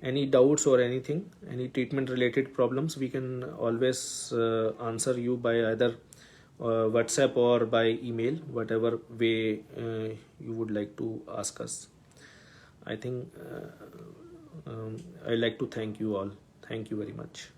any doubts or anything, any treatment related problems. We can always answer you by either WhatsApp or by email, whatever way you would like to ask us. I think I like to thank you all. Thank you very much.